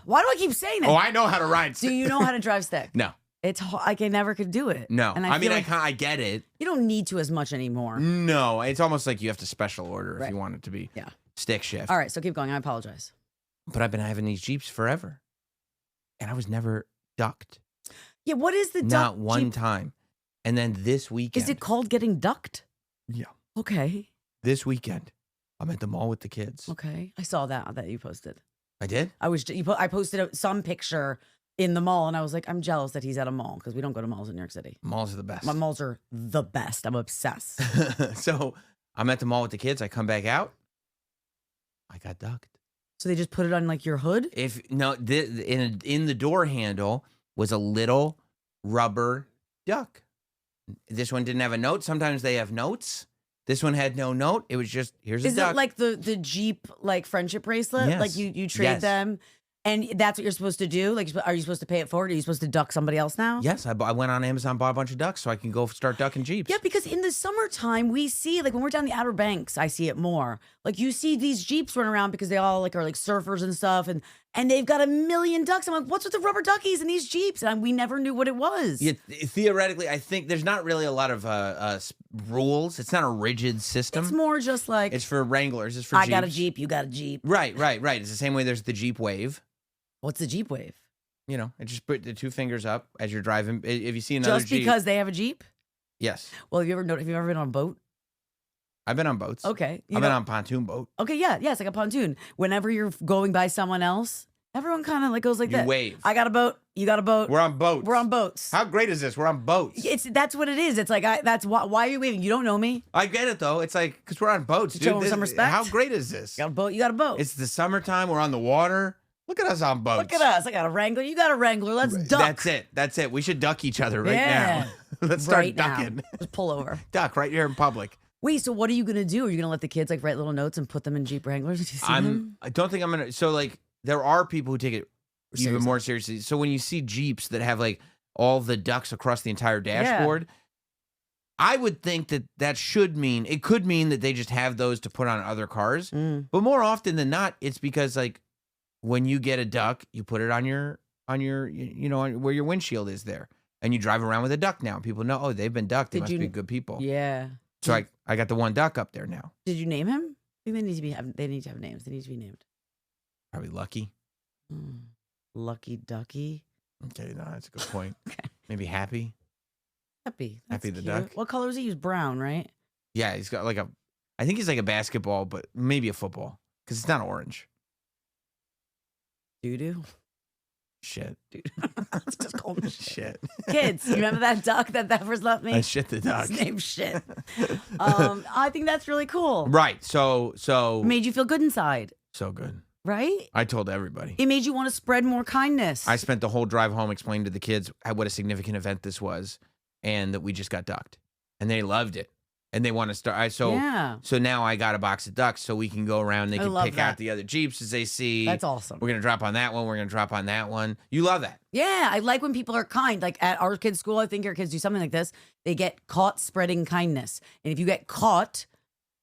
Why do I keep saying that? Oh, I know how to ride stick. Do you know how to drive stick? No. It's like I never could do it. No. And I get it. You don't need to as much anymore. No, it's almost like you have to special order if you want it to be stick shift. All right, so keep going. I apologize. But I've been having these Jeeps forever. And I was never ducked. Yeah, what is the duck? Not one time. And then this weekend. Is it called getting ducked? Yeah. Okay. This weekend, I'm at the mall with the kids. Okay. I saw that you posted. I did? I posted some picture in the mall, and I was like, I'm jealous that he's at a mall because we don't go to malls in New York City. Malls are the best. My malls are the best. I'm obsessed. So I'm at the mall with the kids. I come back out. I got ducked. So they just put it on like your hood? In the door handle was a little rubber duck. This one didn't have a note. Sometimes they have notes. This one had no note. It was just, here's a duck. Is it like the Jeep like friendship bracelet? Yes. Like you trade them? And that's what you're supposed to do? Like, are you supposed to pay it forward? Are you supposed to duck somebody else now? Yes, I went on Amazon, bought a bunch of ducks so I can go start ducking Jeeps. Yeah, because in the summertime, we see, like when we're down the Outer Banks, I see it more. Like you see these Jeeps run around because they all like are like surfers and stuff, and they've got a million ducks. I'm like, what's with the rubber duckies in these Jeeps? And we never knew what it was. Yeah, theoretically, I think there's not really a lot of rules. It's not a rigid system. It's more just like it's for Wranglers. It's for I Jeeps. got a Jeep, you got a Jeep. Right. It's the same way there's the Jeep Wave. What's the Jeep Wave? You know, it just put the two fingers up as you're driving. If you see another Just Jeep, because they have a Jeep? yes. Well, have you ever been on a boat? I've been on boats. Okay. I've been on a pontoon boat. Okay, yeah, it's like a pontoon. Whenever you're going by someone else, everyone kind of like goes like You that. wave. I got a boat. You got a boat. We're on boats. We're on boats. How great is this? We're on boats. That's what it is. It's like that's why are you waving? You don't know me. I get it though. It's like because we're on boats, dude. Show 'em some respect. How great is this? You got a boat. You got a boat. It's the summertime. We're on the water. Look at us on boats. Look at us. I got a Wrangler. You got a Wrangler. Let's duck. That's it. We should duck each other right Yeah. now. Let's start Right ducking. now. Just pull over. Duck right here in public. Wait, so what are you gonna do? Are you gonna let the kids like write little notes and put them in Jeep Wranglers? Did you see them? I don't think I'm gonna. So like, there are people who take it even Seriously. more seriously. So when you see Jeeps that have like all the ducks across the entire dashboard, I would think that should mean it could mean that they just have those to put on other cars. But more often than not, it's because like when you get a duck, you put it on your where your windshield is there, and you drive around with a duck now. People know, oh, they've been ducked. They must be good people. Yeah. So I got the one duck up there now. Did you name him? I think they need to have names. They need to be named. Probably Lucky. Lucky Ducky. Okay, no, that's a good point. Okay. Maybe Happy. Happy. Happy the duck. What color is he? He's brown, right? Yeah, he's got I think he's like a basketball, but maybe a football because it's not orange. Doo-doo. Shit. Dude. Let's just call him Shit. Kids, you remember that duck that first left me? I shit the duck. His name's Shit. I think that's really cool. Right. So It made you feel good inside, so good. right? I told everybody. It made you want to spread more kindness. I spent the whole drive home explaining to the kids what a significant event this was and that we just got ducked. And they loved it. And they want to start. So now I got a box of ducks so we can go around. They can pick out the other Jeeps as they see. That's awesome. We're going to drop on that one. We're going to drop on that one. You love that. Yeah, I like when people are kind. Like at our kids' school, I think your kids do something like this. They get caught spreading kindness. And if you get caught,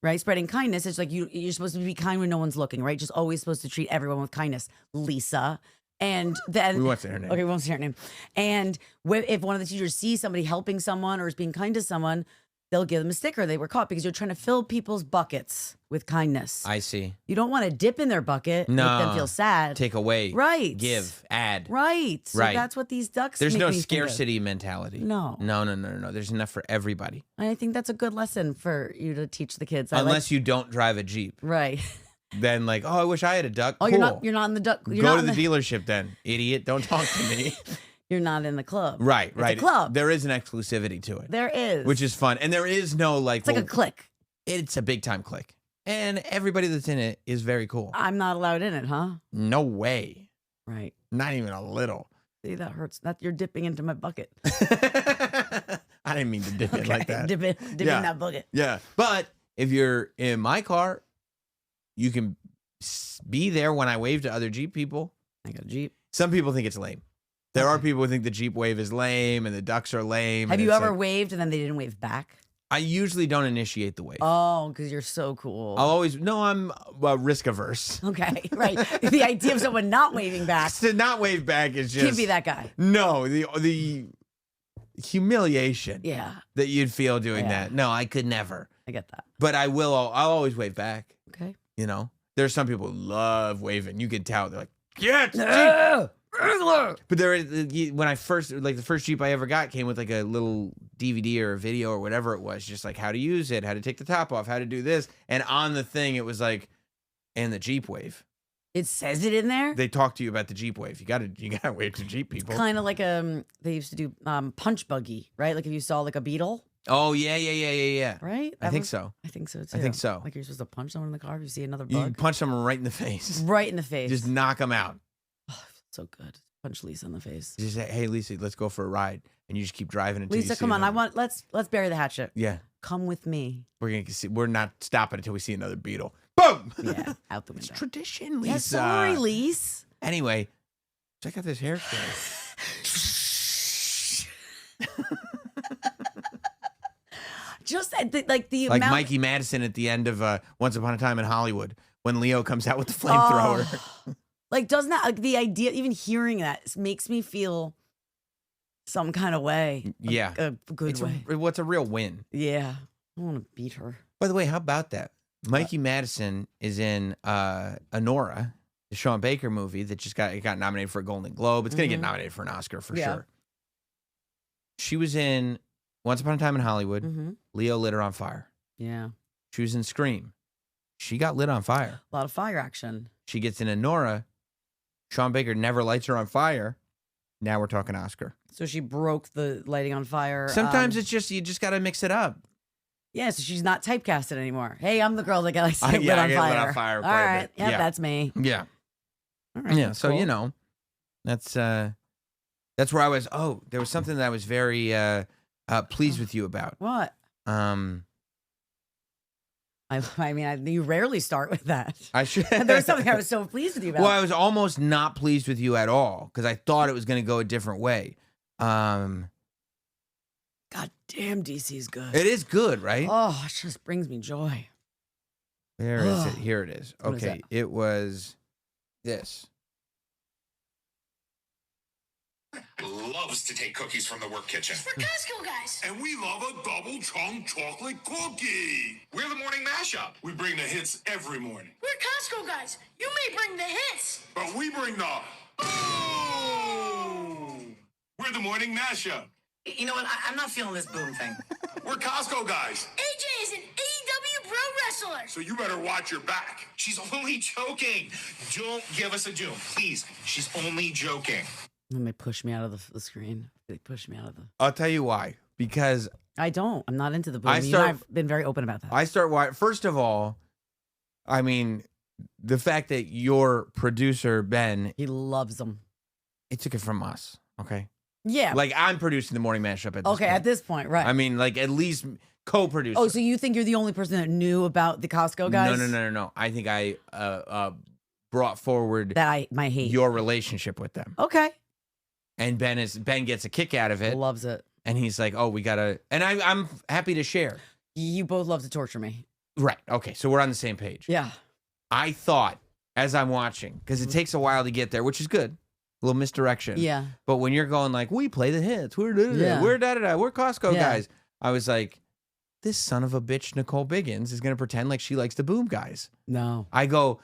right, spreading kindness, it's like you're supposed to be kind when no one's looking, right? Just always supposed to treat everyone with kindness. Lisa. And then we won't say her name. Okay, we won't say her name. And if one of the teachers sees somebody helping someone or is being kind to someone, they'll give them a sticker. They were caught because you're trying to fill people's buckets with kindness. I see. You don't want to dip in their bucket, No. make them feel sad. Take away. Right. Give. Add. Right. So Right. that's what these ducks There's make no me think of. scarcity mentality. No. No. There's enough for everybody. And I think that's a good lesson for you to teach the kids. Unless you don't drive a Jeep. Right. Then like, oh, I wish I had a duck. Oh, Cool. you're not in the duck. You're Go not to in the dealership then, idiot. Don't talk to me. You're not in the club. Right. It's a club. There is an exclusivity to it. There is. Which is fun. And there is no like. It's like a click. It's a big time click. And everybody that's in it is very cool. I'm not allowed in it, huh? No way. Right. Not even a little. See, that hurts. That you're dipping into my bucket. I didn't mean to dip it like that. Dip in that bucket. Yeah. But if you're in my car, you can be there when I wave to other Jeep people. I got a Jeep. Some people think it's lame. There are people who think the Jeep wave is lame and the ducks are lame. Have you ever waved and then they didn't wave back? I usually don't initiate the wave. Oh, because you're so cool. I'm risk averse. Okay, right. The idea of someone not waving back. To not wave back is just. Can't be that guy. No, the humiliation. Yeah. That you'd feel doing that. No, I could never. I get that. But I'll always wave back. Okay. You know, there's some people who love waving. You can tell. They're like, yes, Yeah. But there is when I first the first Jeep I ever got came with like a little DVD or a video or whatever it was, just like how to use it, how to take the top off, how to do this, and on the thing it was like, and the Jeep wave. It says it in there. They talk to you about the Jeep wave. You gotta wave to Jeep people. Kind of like they used to do punch buggy, right? Like if you saw like a beetle. Oh yeah. Right. I think so. I think so too. I think so. Like you're supposed to punch someone in the car if you see another You bug. punch someone right in the face. Right in the face. Just knock them out. Oh, so good. Punch Lisa in the face. Just say, hey Lisa, let's go for a ride, and you just keep driving until Lisa, you see come on. another- Let's bury the hatchet. Yeah. Come with me. We're not stopping until we see another beetle. Boom. Yeah, out the window. It's tradition, Lisa. Yeah, sorry, Lise. Anyway, check out this hairstyle. Just the Like amount. Mikey Madison at the end of Once Upon a Time in Hollywood when Leo comes out with the flamethrower. Like, doesn't that, like, the idea, even hearing that makes me feel some kind of way. Yeah. A good way. What's a real win? Yeah. I want to beat her. By the way, how about that? Mikey Madison is in Honora, the Sean Baker movie that just got nominated for a Golden Globe. It's going to get nominated for an Oscar for sure. She was in Once Upon a Time in Hollywood. Leo lit her on fire. Yeah. She was in Scream. She got lit on fire. A lot of fire action. She gets in Honora. Sean Baker never lights her on fire. Now we're talking Oscar. So she broke the lighting on fire. Sometimes it's just, you just got to mix it up. Yeah, so she's not typecasted anymore. Hey, I'm the girl that got lit on I fire. get lit on fire All quite a right. bit. Yeah, Yeah. that's me. Yeah. All right. Yeah. So, cool. you know, that's where I was. Oh, there was something that I was very pleased with you about. What? I mean, you rarely start with that. I should. There was something I was so pleased with you about. Well, I was almost not pleased with you at all because I thought it was going to go a different way. God damn, DC's good. It is good, right? Oh, it just brings me joy. Where is it? Here it is. What is Okay, it was this. Loves to take cookies from the work kitchen. We're Costco guys. And we love a double chunk chocolate cookie. We're the morning mashup. We bring the hits every morning. We're Costco guys. You may bring the hits. But we bring the boom. We're the morning mashup. You know what? I'm not feeling this boom thing. We're Costco guys. AJ is an AEW pro wrestler. So you better watch your back. She's only joking. Don't give us a doom, please. She's only joking. Let me push me out of the screen. They push me out of the. I'll tell you why. Because I don't. I'm not into the boom. You know, I've been very open about that. First of all, I mean, the fact that your producer, Ben, He loves them. he took it from us, okay? Yeah. Like, I'm producing the morning mashup at this Okay, point. at this point, right. I mean, like, at least co-producer. Oh, so you think you're the only person that knew about the Costco guys? No. I think I brought forward That I might hate. your relationship with them. Okay. And Ben gets a kick out of it. Loves it. And he's like, oh, we got to... And I'm happy to share. You both love to torture me. Right. Okay, so we're on the same page. Yeah. I thought, as I'm watching, because it takes a while to get there, which is good. A little misdirection. Yeah. But when you're going like, we play the hits, we're Yeah. we're we're Costco Yeah. guys. I was like, this son of a bitch, Nicole Biggins, is going to pretend like she likes the boom guys. No. I go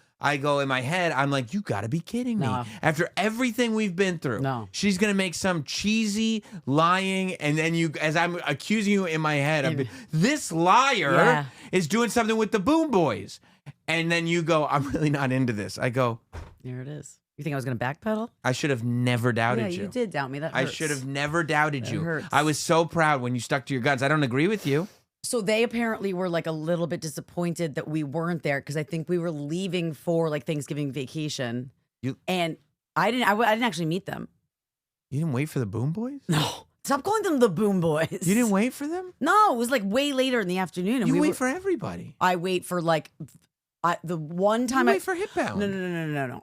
in my head, I'm like, you got to be kidding me. No. After everything we've been through, No. she's going to make some cheesy lying. And then as I'm accusing you in my head, of this liar Yeah. is doing something with the boom boys. And then you go, I'm really not into this. I go, There it is. You think I was going to backpedal? I should have never doubted Yeah, you. you did doubt me. That I hurts. should have never doubted That you. hurts. I was so proud when you stuck to your guns. I don't agree with you. So they apparently were like a little bit disappointed that we weren't there because I think we were leaving for like Thanksgiving vacation. And I didn't actually meet them. You didn't wait for the boom boys? No. Stop calling them the Boom Boys. You didn't wait for them? No, it was like way later in the afternoon. And You we wait were, for everybody. I wait for like the one time You I wait for Hitbound.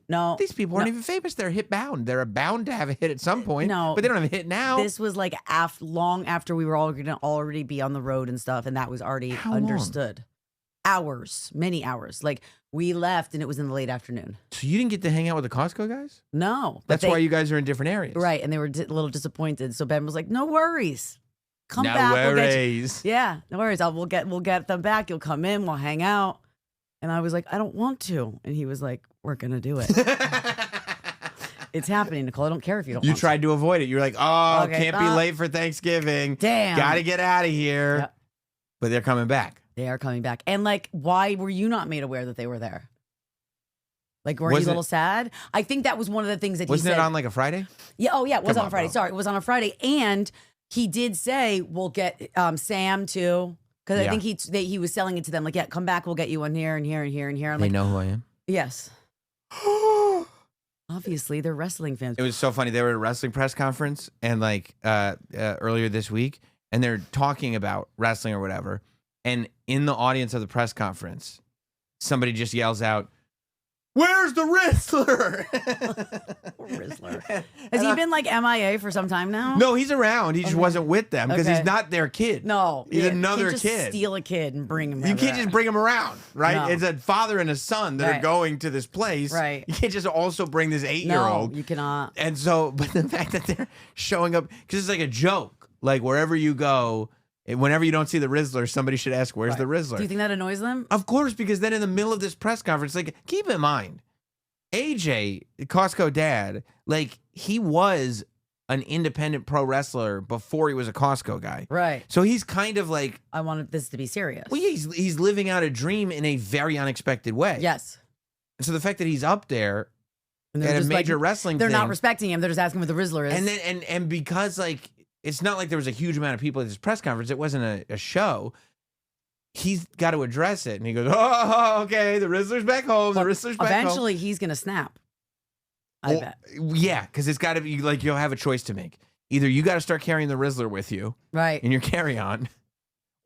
No. These people aren't even famous. They're hit bound. They're bound to have a hit at some point. No. But they don't have a hit now. This was like long after we were all going to already be on the road and stuff, and that was already How long? understood. Hours, many hours. Like we left and it was in the late afternoon. So you didn't get to hang out with the Costco guys? No, but That's why you guys are in different areas. right, and they were a little disappointed. So Ben was like, "No worries, come No back. We'll get you." worries. Yeah, no worries. We'll get them back. You'll come in. We'll hang out. And I was like, I don't want to. And he was like, we're gonna do it. It's happening, Nicole. I don't care if you don't. You want tried to avoid it. You're like, oh, Okay, can't be late for Thanksgiving. Damn. Got to get out of here. Yep. But they're coming back. They are coming back. And like, why were you not made aware that they were there? Like, weren't you a little sad? I think that was one of the things that Wasn't he said. it on like a Friday? Yeah. Oh, yeah. It was Come on on, Friday. bro. Sorry, it was on a Friday. And he did say we'll get Sam too, because I Yeah. think he was selling it to them. Like, yeah, come back. We'll get you one here and here and here and here. I'm They like, know who I am. yes. Obviously, they're wrestling fans. It was so funny. They were at a wrestling press conference and like earlier this week, and they're talking about wrestling or whatever. And in the audience of the press conference, somebody just yells out, Where's the Rizzler? Rizzler. Has he been like MIA for some time now? No, he's around. He just wasn't with them because he's not their kid. No. He's another you can't just kid. steal a kid and bring him You can't just bring him around, right? No. It's a father and a son that are going to this place. Right. You can't just also bring this 8-year-old. No, you cannot. And so, but the fact that they're showing up, because it's like a joke. Like wherever you go, whenever you don't see the Rizzler, somebody should ask, where's the Rizzler? Do you think that annoys them? Of course, because then in the middle of this press conference, like, keep in mind, AJ, Costco dad, like, he was an independent pro wrestler before he was a Costco guy. Right. So he's kind of like, I wanted this to be serious. well, yeah, he's living out a dream in a very unexpected way. Yes. And so the fact that he's up there And at they're a just major like, wrestling they're thing, not respecting him. They're just asking what the Rizzler is. and then and because like it's not like there was a huge amount of people at this press conference. It wasn't a show. He's got to address it, and he goes, "Oh, okay, the Rizzler's back home. The Rizzler's back home." Eventually, he's going to snap. I bet. Yeah, because it's got to be like you'll have a choice to make. Either you got to start carrying the Rizzler with you, Right. in your carry-on,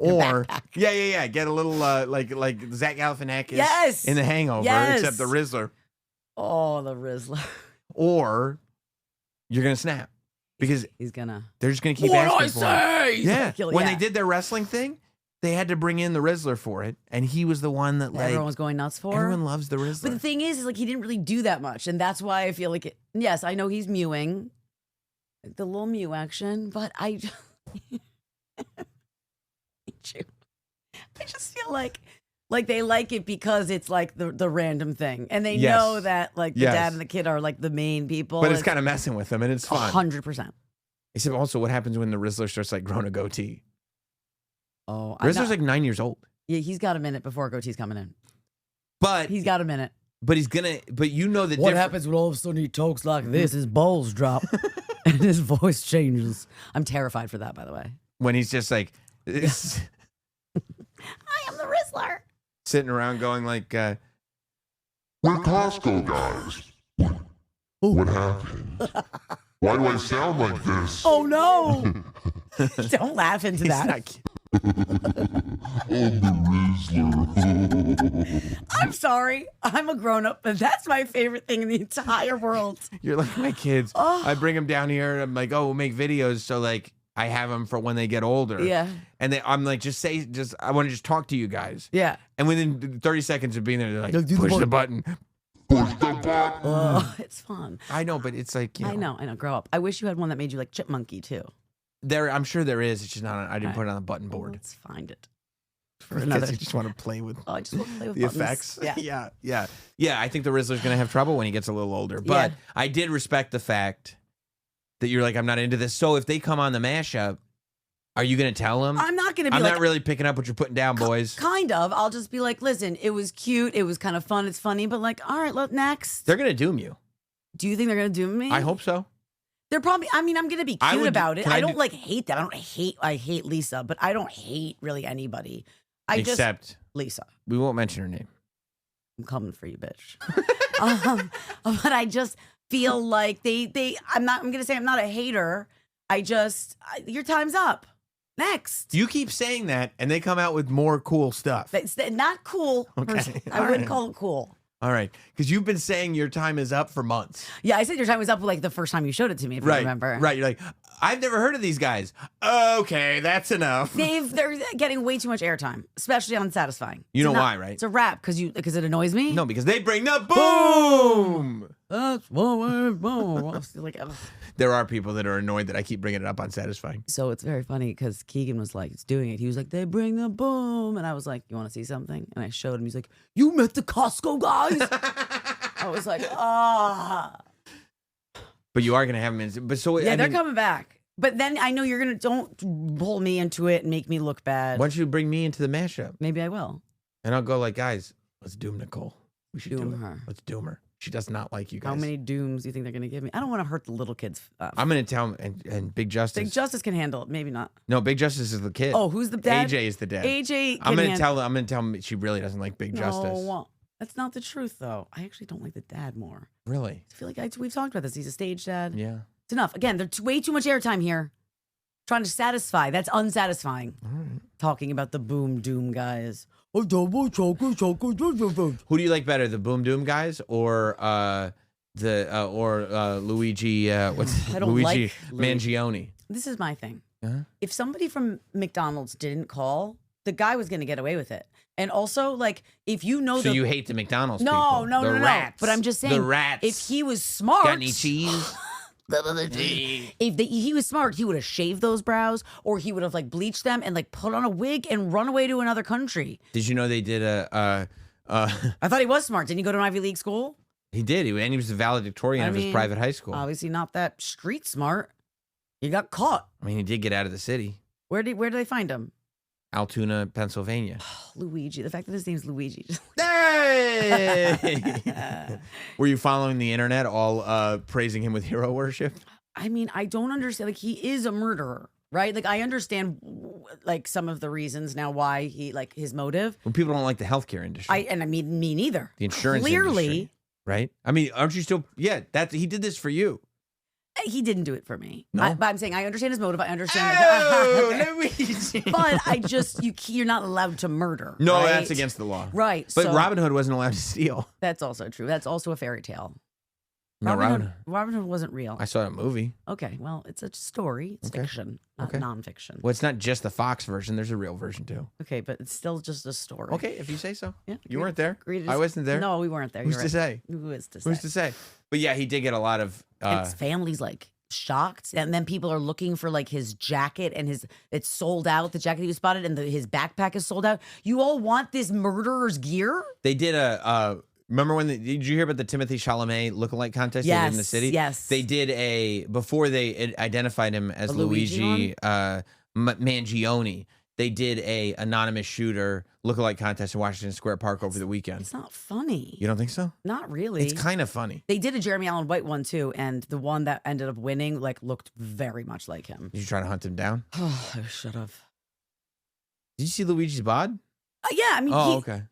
Your or backpack. yeah, get a little like Zach Galifianakis Yes. in The Hangover, Yes. except the Rizzler, Oh, the Rizzler. or you're gonna snap because He's going to. they're just gonna keep What asking I for say? it. Yeah, Kill- when yeah. they did their wrestling thing, they had to bring in the Rizzler for it, and he was the one that like Everyone was going nuts for. everyone loves the Rizzler. But the thing is like he didn't really do that much, and that's why I feel like it. Yes, I know he's mewing, like the little mew action, but I just feel like they like it because it's like the random thing, and they Yes. know that like the Yes. dad and the kid are like the main people. But it's kind of messing with them, and it's fun. 100%. Except also, what happens when the Rizzler starts like growing a goatee? Oh, Rizzler's like 9 years old, yeah, he's got a minute before goatee's coming in. but He's got a minute. he's gonna. But you know the What difference. happens when all of a sudden he talks like this? His balls drop and his voice changes. I'm terrified for that, by the way. When he's just like I am the Rizzler. sitting around going like, We're Costco guys. What happened? Why do I sound like this? Oh no! Don't laugh into he's that. not ki- I'm the Rizzler. I'm sorry. I'm a grown up, but that's my favorite thing in the entire world. You're like my kids. Oh. I bring them down here. And I'm like, oh, we'll make videos so like I have them for when they get older. Yeah. And I'm like, I want to just talk to you guys. Yeah. And within 30 seconds of being there, they're like, Do the push the button. Push the button. Oh, it's fun. I know, but it's like, you know, I know. Grow up. I wish you had one that made you like chipmunky too. I'm sure there is. It's just not. I didn't Right. put it on the button board. Let's find it. For Because another. you just want to play with Oh, I just want to play with the buttons. effects. Yeah. Yeah. I think the Rizzler's gonna have trouble when he gets a little older. But Yeah. I did respect the fact that you're like, I'm not into this. So if they come on the mashup, are you gonna tell them? I'm not gonna be I'm like not really picking up what you're putting down, boys. kind of. I'll just be like, listen, it was cute. It was kind of fun. It's funny, but like, all right, look, next. They're gonna doom you. Do you think they're gonna do me? I hope so. They're probably. I mean, I'm gonna be I cute would- about it. can I I don't do- like hate them. I hate Lisa, but I don't hate really anybody. I just Except Lisa. we won't mention her name. I'm coming for you, bitch. But I just feel like I'm gonna say I'm not a hater. Your time's up. Next. You keep saying that, and they come out with more cool stuff. That's not cool. Okay, I all wouldn't right. call it cool. All right, because you've been saying your time is up for months. Yeah, I said your time was up like the first time you showed it to me, if you remember. Right. You're like, I've never heard of these guys. Okay, that's enough. They're getting way too much airtime, especially on Satisfying. You know It's not- why, right? It's a rap because it annoys me. No, because they bring the boom. That's boom. Like, ugh. There are people that are annoyed that I keep bringing it up on Satisfying. So it's very funny because Keegan was like, it's doing it. He was like, they bring the boom. And I was like, you want to see something? And I showed him. He's like, you met the Costco guys? I was like, ah. But you are going to have them in. But so, Yeah, I they're mean, coming back. But then I know you're going to, don't pull me into it and make me look bad. why don't you bring me into the mashup? Maybe I will. And I'll go like, guys, let's doom Nicole. We should Doom do it. her. Let's doom her. She does not like you guys. How many dooms do you think they're going to give me? I don't want to hurt the little kids. I'm going to tell him, and Big Justice. Big Justice can handle it. Maybe not. No, Big Justice is the kid. Oh, who's the dad? AJ is the dad. AJ I'm can going to tell him she really doesn't like Big Justice. No, that's not the truth, though. I actually don't like the dad more. Really? I feel like we've talked about this. He's a stage dad. Yeah. It's enough. Again, there's way too much airtime here. Trying to satisfy. That's unsatisfying. All right. Talking about the boom doom guys. Oh, double chocolate. Who do you like better, the Boom Doom guys or Luigi? What's I don't Luigi like Luigi. Mangione? This is my thing. Uh-huh. If somebody from McDonald's didn't call, the guy was going to get away with it. And also, like, if you know So you hate the McDonald's no, people? no, The no, rats. no. But I'm just saying, the rats. if he was smart, Got any cheese? he was smart, he would have shaved those brows, or he would have like bleached them and like put on a wig and run away to another country. Did you know they did I thought he was smart. Didn't he go to an Ivy League school? He did. And he was the valedictorian of his private high school. Obviously not that street smart. He got caught. I mean, he did get out of the city. Where did they find him? Altoona, Pennsylvania. Luigi. The fact that his name's Luigi. Hey! Were you following the internet all praising him with hero worship? I mean, I don't understand. Like, he is a murderer, right? Like, I understand like some of the reasons now why he like his motive. Well, people don't like the healthcare industry. I mean, me neither. The insurance Clearly, industry, right? I mean, aren't you still? Yeah, he did this for you. he didn't do it for me. No? But I'm saying I understand his motive. I understand. Oh, Luigi. But I just you're not allowed to murder. No, right? that's against the law. Right. But so, Robin Hood wasn't allowed to steal. That's also true. That's also a fairy tale. No, Robin Hood wasn't real. I saw a movie. Okay, well, it's a story. It's Okay. fiction, not Okay. nonfiction. Well, it's not just the Fox version. There's a real version too. Okay, but it's still just a story. Okay, if you say so. Yeah, You weren't there. agreed. I wasn't there. No, we weren't there. Who's You're to right. say? Who is to say? Who's to say? But yeah, he did get a lot of. And his family's like shocked, and then people are looking for like his jacket, and it's sold out. The jacket he was spotted, and his backpack is sold out. You all want this murderer's gear? They did remember when did you hear about the Timothy Chalamet lookalike contest they did in the city? Yes. They did before they identified him as A Luigi Luigi Mangione. They did a anonymous shooter lookalike contest in Washington Square Park over the weekend. It's not funny. You don't think so? Not really. It's kind of funny. They did a Jeremy Allen White one too, and the one that ended up winning like looked very much like him. Did you try to hunt him down? Oh, I should have. Did you see Luigi's bod? Yeah, I mean, Okay.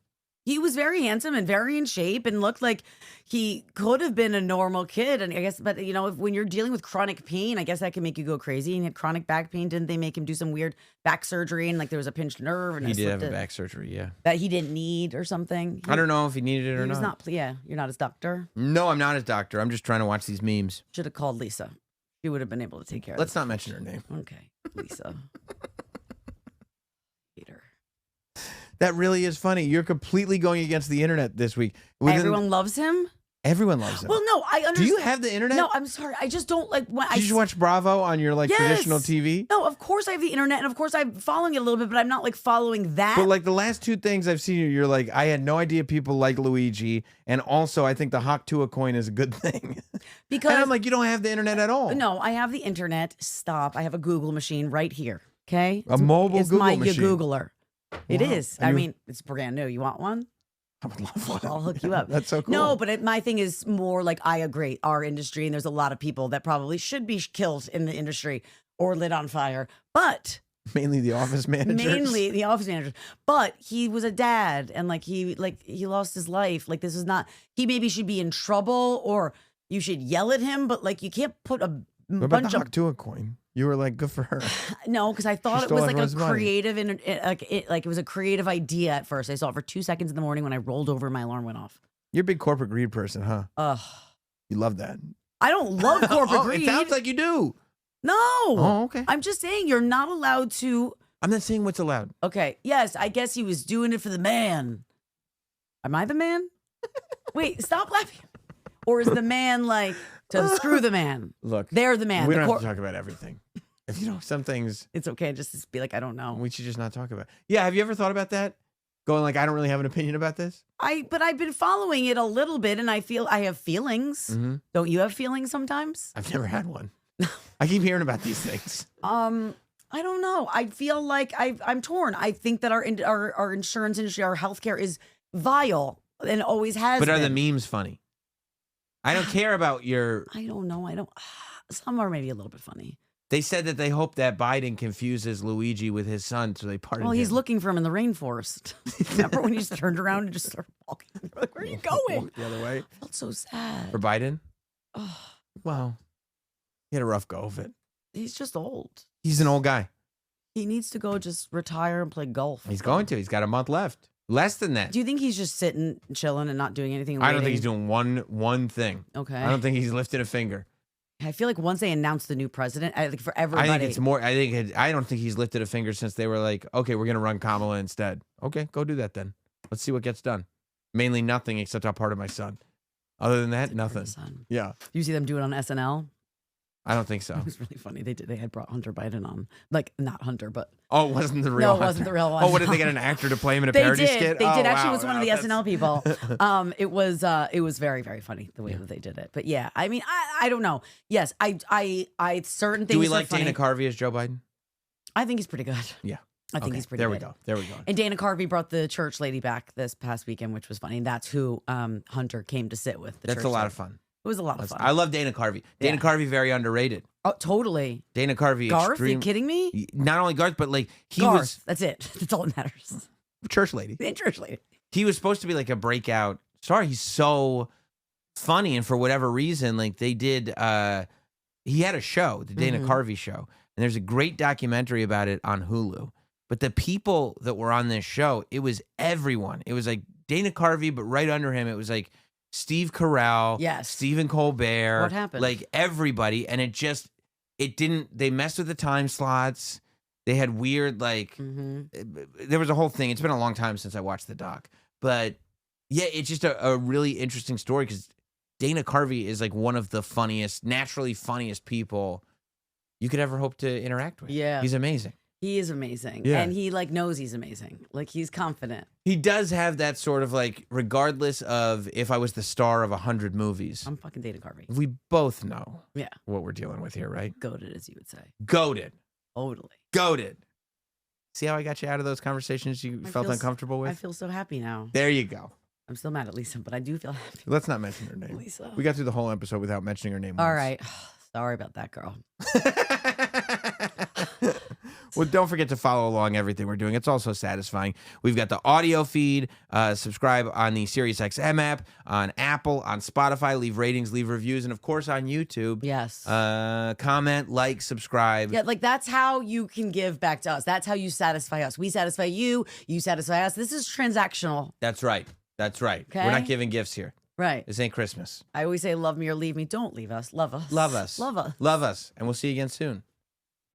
he was very handsome and very in shape and looked like he could have been a normal kid. And I guess, but you know, when you're dealing with chronic pain, I guess that can make you go crazy. And he had chronic back pain. Didn't they make him do some weird back surgery? And like there was a pinched nerve. And He it did have slipped a it- back surgery, yeah. that he didn't need or something. I don't know if he needed it or He was not. not. Yeah, you're not his doctor. No, I'm not his doctor. I'm just trying to watch these memes. Should have called Lisa. She would have been able to take care of Let's it. not mention her name. Okay, Lisa. Hate her. That really is funny. You're completely going against the internet this week. Everyone loves him. Everyone loves him. Well, no, I understand. Do you have the internet? No, I'm sorry. I just don't like when Did you watch Bravo on your like Yes. traditional TV? No, of course I have the internet, and of course I'm following it a little bit, but I'm not like following that. But like the last two things I've seen, you're like, I had no idea people like Luigi, and also I think the Hawk Tua coin is a good thing. because And I'm like, you don't have the internet at all. no, I have the internet. Stop. I have a Google machine right here. Okay, A mobile it's Google my machine. Googler. It Wow. is. And I you- mean, it's brand new. You want one? I would love one. I'll hook you up. That's so cool. No, but my thing is more like I agree. Our industry, and there's a lot of people that probably should be killed in the industry or lit on fire. But Mainly the office managers. mainly the office managers. But he was a dad, and he lost his life. Like this is not. He maybe should be in trouble, or you should yell at him. But like you can't put a What about bunch the of Hawk Tua coin? You were like, good for her. no, because I thought it stole was like a everyone's money. creative and like it was a creative idea at first. I saw it for 2 seconds in the morning when I rolled over, my alarm went off. You're a big corporate greed person, huh? Ugh. You love that. I don't love corporate Oh, greed. It sounds like you do. No. Oh, okay. I'm just saying you're not allowed to. I'm not saying what's allowed. Okay. Yes, I guess he was doing it for the man. Am I the man? Wait, stop laughing. Or is the man like to screw the man? Look, They're the man. we The don't have cor- to talk about everything. If you know some things, It's okay just to be like, I don't know. we should just not talk about. Yeah, have you ever thought about that? Going like, I don't really have an opinion about this. But I've been following it a little bit, and I feel I have feelings. Mm-hmm. Don't you have feelings sometimes? I've never had one. I keep hearing about these things. I don't know. I feel like I'm torn. I think that our insurance industry, our healthcare is vile and always has But are been. the memes funny? I don't care about your. I don't know. I don't. Some are maybe a little bit funny. They said that they hope that Biden confuses Luigi with his son, so they pardoned Well, he's him. looking for him in the rainforest. Remember when he just turned around and just started walking? Like, where are you going? Walked the other way. I felt so sad. For Biden? Oh, Well, he had a rough go of it. he's just old. He's an old guy. He needs to go just retire and play golf. He's going to. He's got a month left. Less than that. Do you think he's just sitting, chilling, and not doing anything? And I don't think he's waiting? doing one thing. Okay. I don't think he's lifted a finger. I feel like once they announce the new president, I think for everybody. I think it's more. I don't think he's lifted a finger since they were like, okay, we're gonna run Kamala instead. Okay, go do that then. Let's see what gets done. Mainly nothing except our part of my son. Other than that, nothing. Yeah. You see them do it on SNL? I don't think so. It was really funny. They had brought Hunter Biden on, like not Hunter, but Oh, it wasn't the real. no, it wasn't the real one. Oh, what did they get an actor to play him in a They parody did. skit? They Oh, did. Actually, wow, it was one of the SNL people. It was very, very funny the way that they did it. But yeah, I mean, I don't know. Yes, I certain things. Do we are like funny. Dana Carvey as Joe Biden? I think he's pretty good. Yeah. I think Okay, he's pretty there good. There we go. And Dana Carvey brought the church lady back this past weekend, which was funny. And that's who Hunter came to sit with. That's a lot of fun. It was a lot of fun. I love Dana Carvey. Dana Carvey, very underrated. Oh, totally. Dana Carvey, Garth, are you kidding me? Not only Garth, but like he Garth, was that's it. That's all that matters. church lady. The church lady. He was supposed to be like a breakout star. He's so funny, and for whatever reason, like they did. He had a show, the Dana Carvey show, and there's a great documentary about it on Hulu. But the people that were on this show, it was everyone. It was like Dana Carvey, but right under him, it was like Steve Carell, Yes. Stephen Colbert. What happened? Like everybody, and it didn't. They messed with the time slots. They had weird like. There was a whole thing. It's been a long time since I watched the doc, but yeah, it's just a really interesting story because Dana Carvey is like one of the funniest, naturally funniest people you could ever hope to interact with. Yeah. He's amazing. He is amazing. Yeah. And he like knows he's amazing. Like he's confident. He does have that sort of like, regardless of if I was the star of 100 movies, I'm fucking Dana Carvey. we both know Yeah. what we're dealing with here, right? Goated, as you would say. Goated. Totally. Goated. See how I got you out of those conversations you I felt feel uncomfortable with? I feel so happy now. There you go. I'm still mad at Lisa, but I do feel happy. Let's not mention her name. Lisa. We got through the whole episode without mentioning her name All once. right. Sorry about that, girl. Well, don't forget to follow along everything we're doing. It's also satisfying. We've got the audio feed. Subscribe on the SiriusXM app, on Apple, on Spotify. Leave ratings, leave reviews, and of course on YouTube. Yes. Comment, like, subscribe. Yeah, like that's how you can give back to us. That's how you satisfy us. We satisfy you. You satisfy us. This is transactional. That's right. That's right. Okay. We're not giving gifts here. Right. This ain't Christmas. I always say love me or leave me. Don't leave us. Love us. Love us. Love us. Love us. And we'll see you again soon.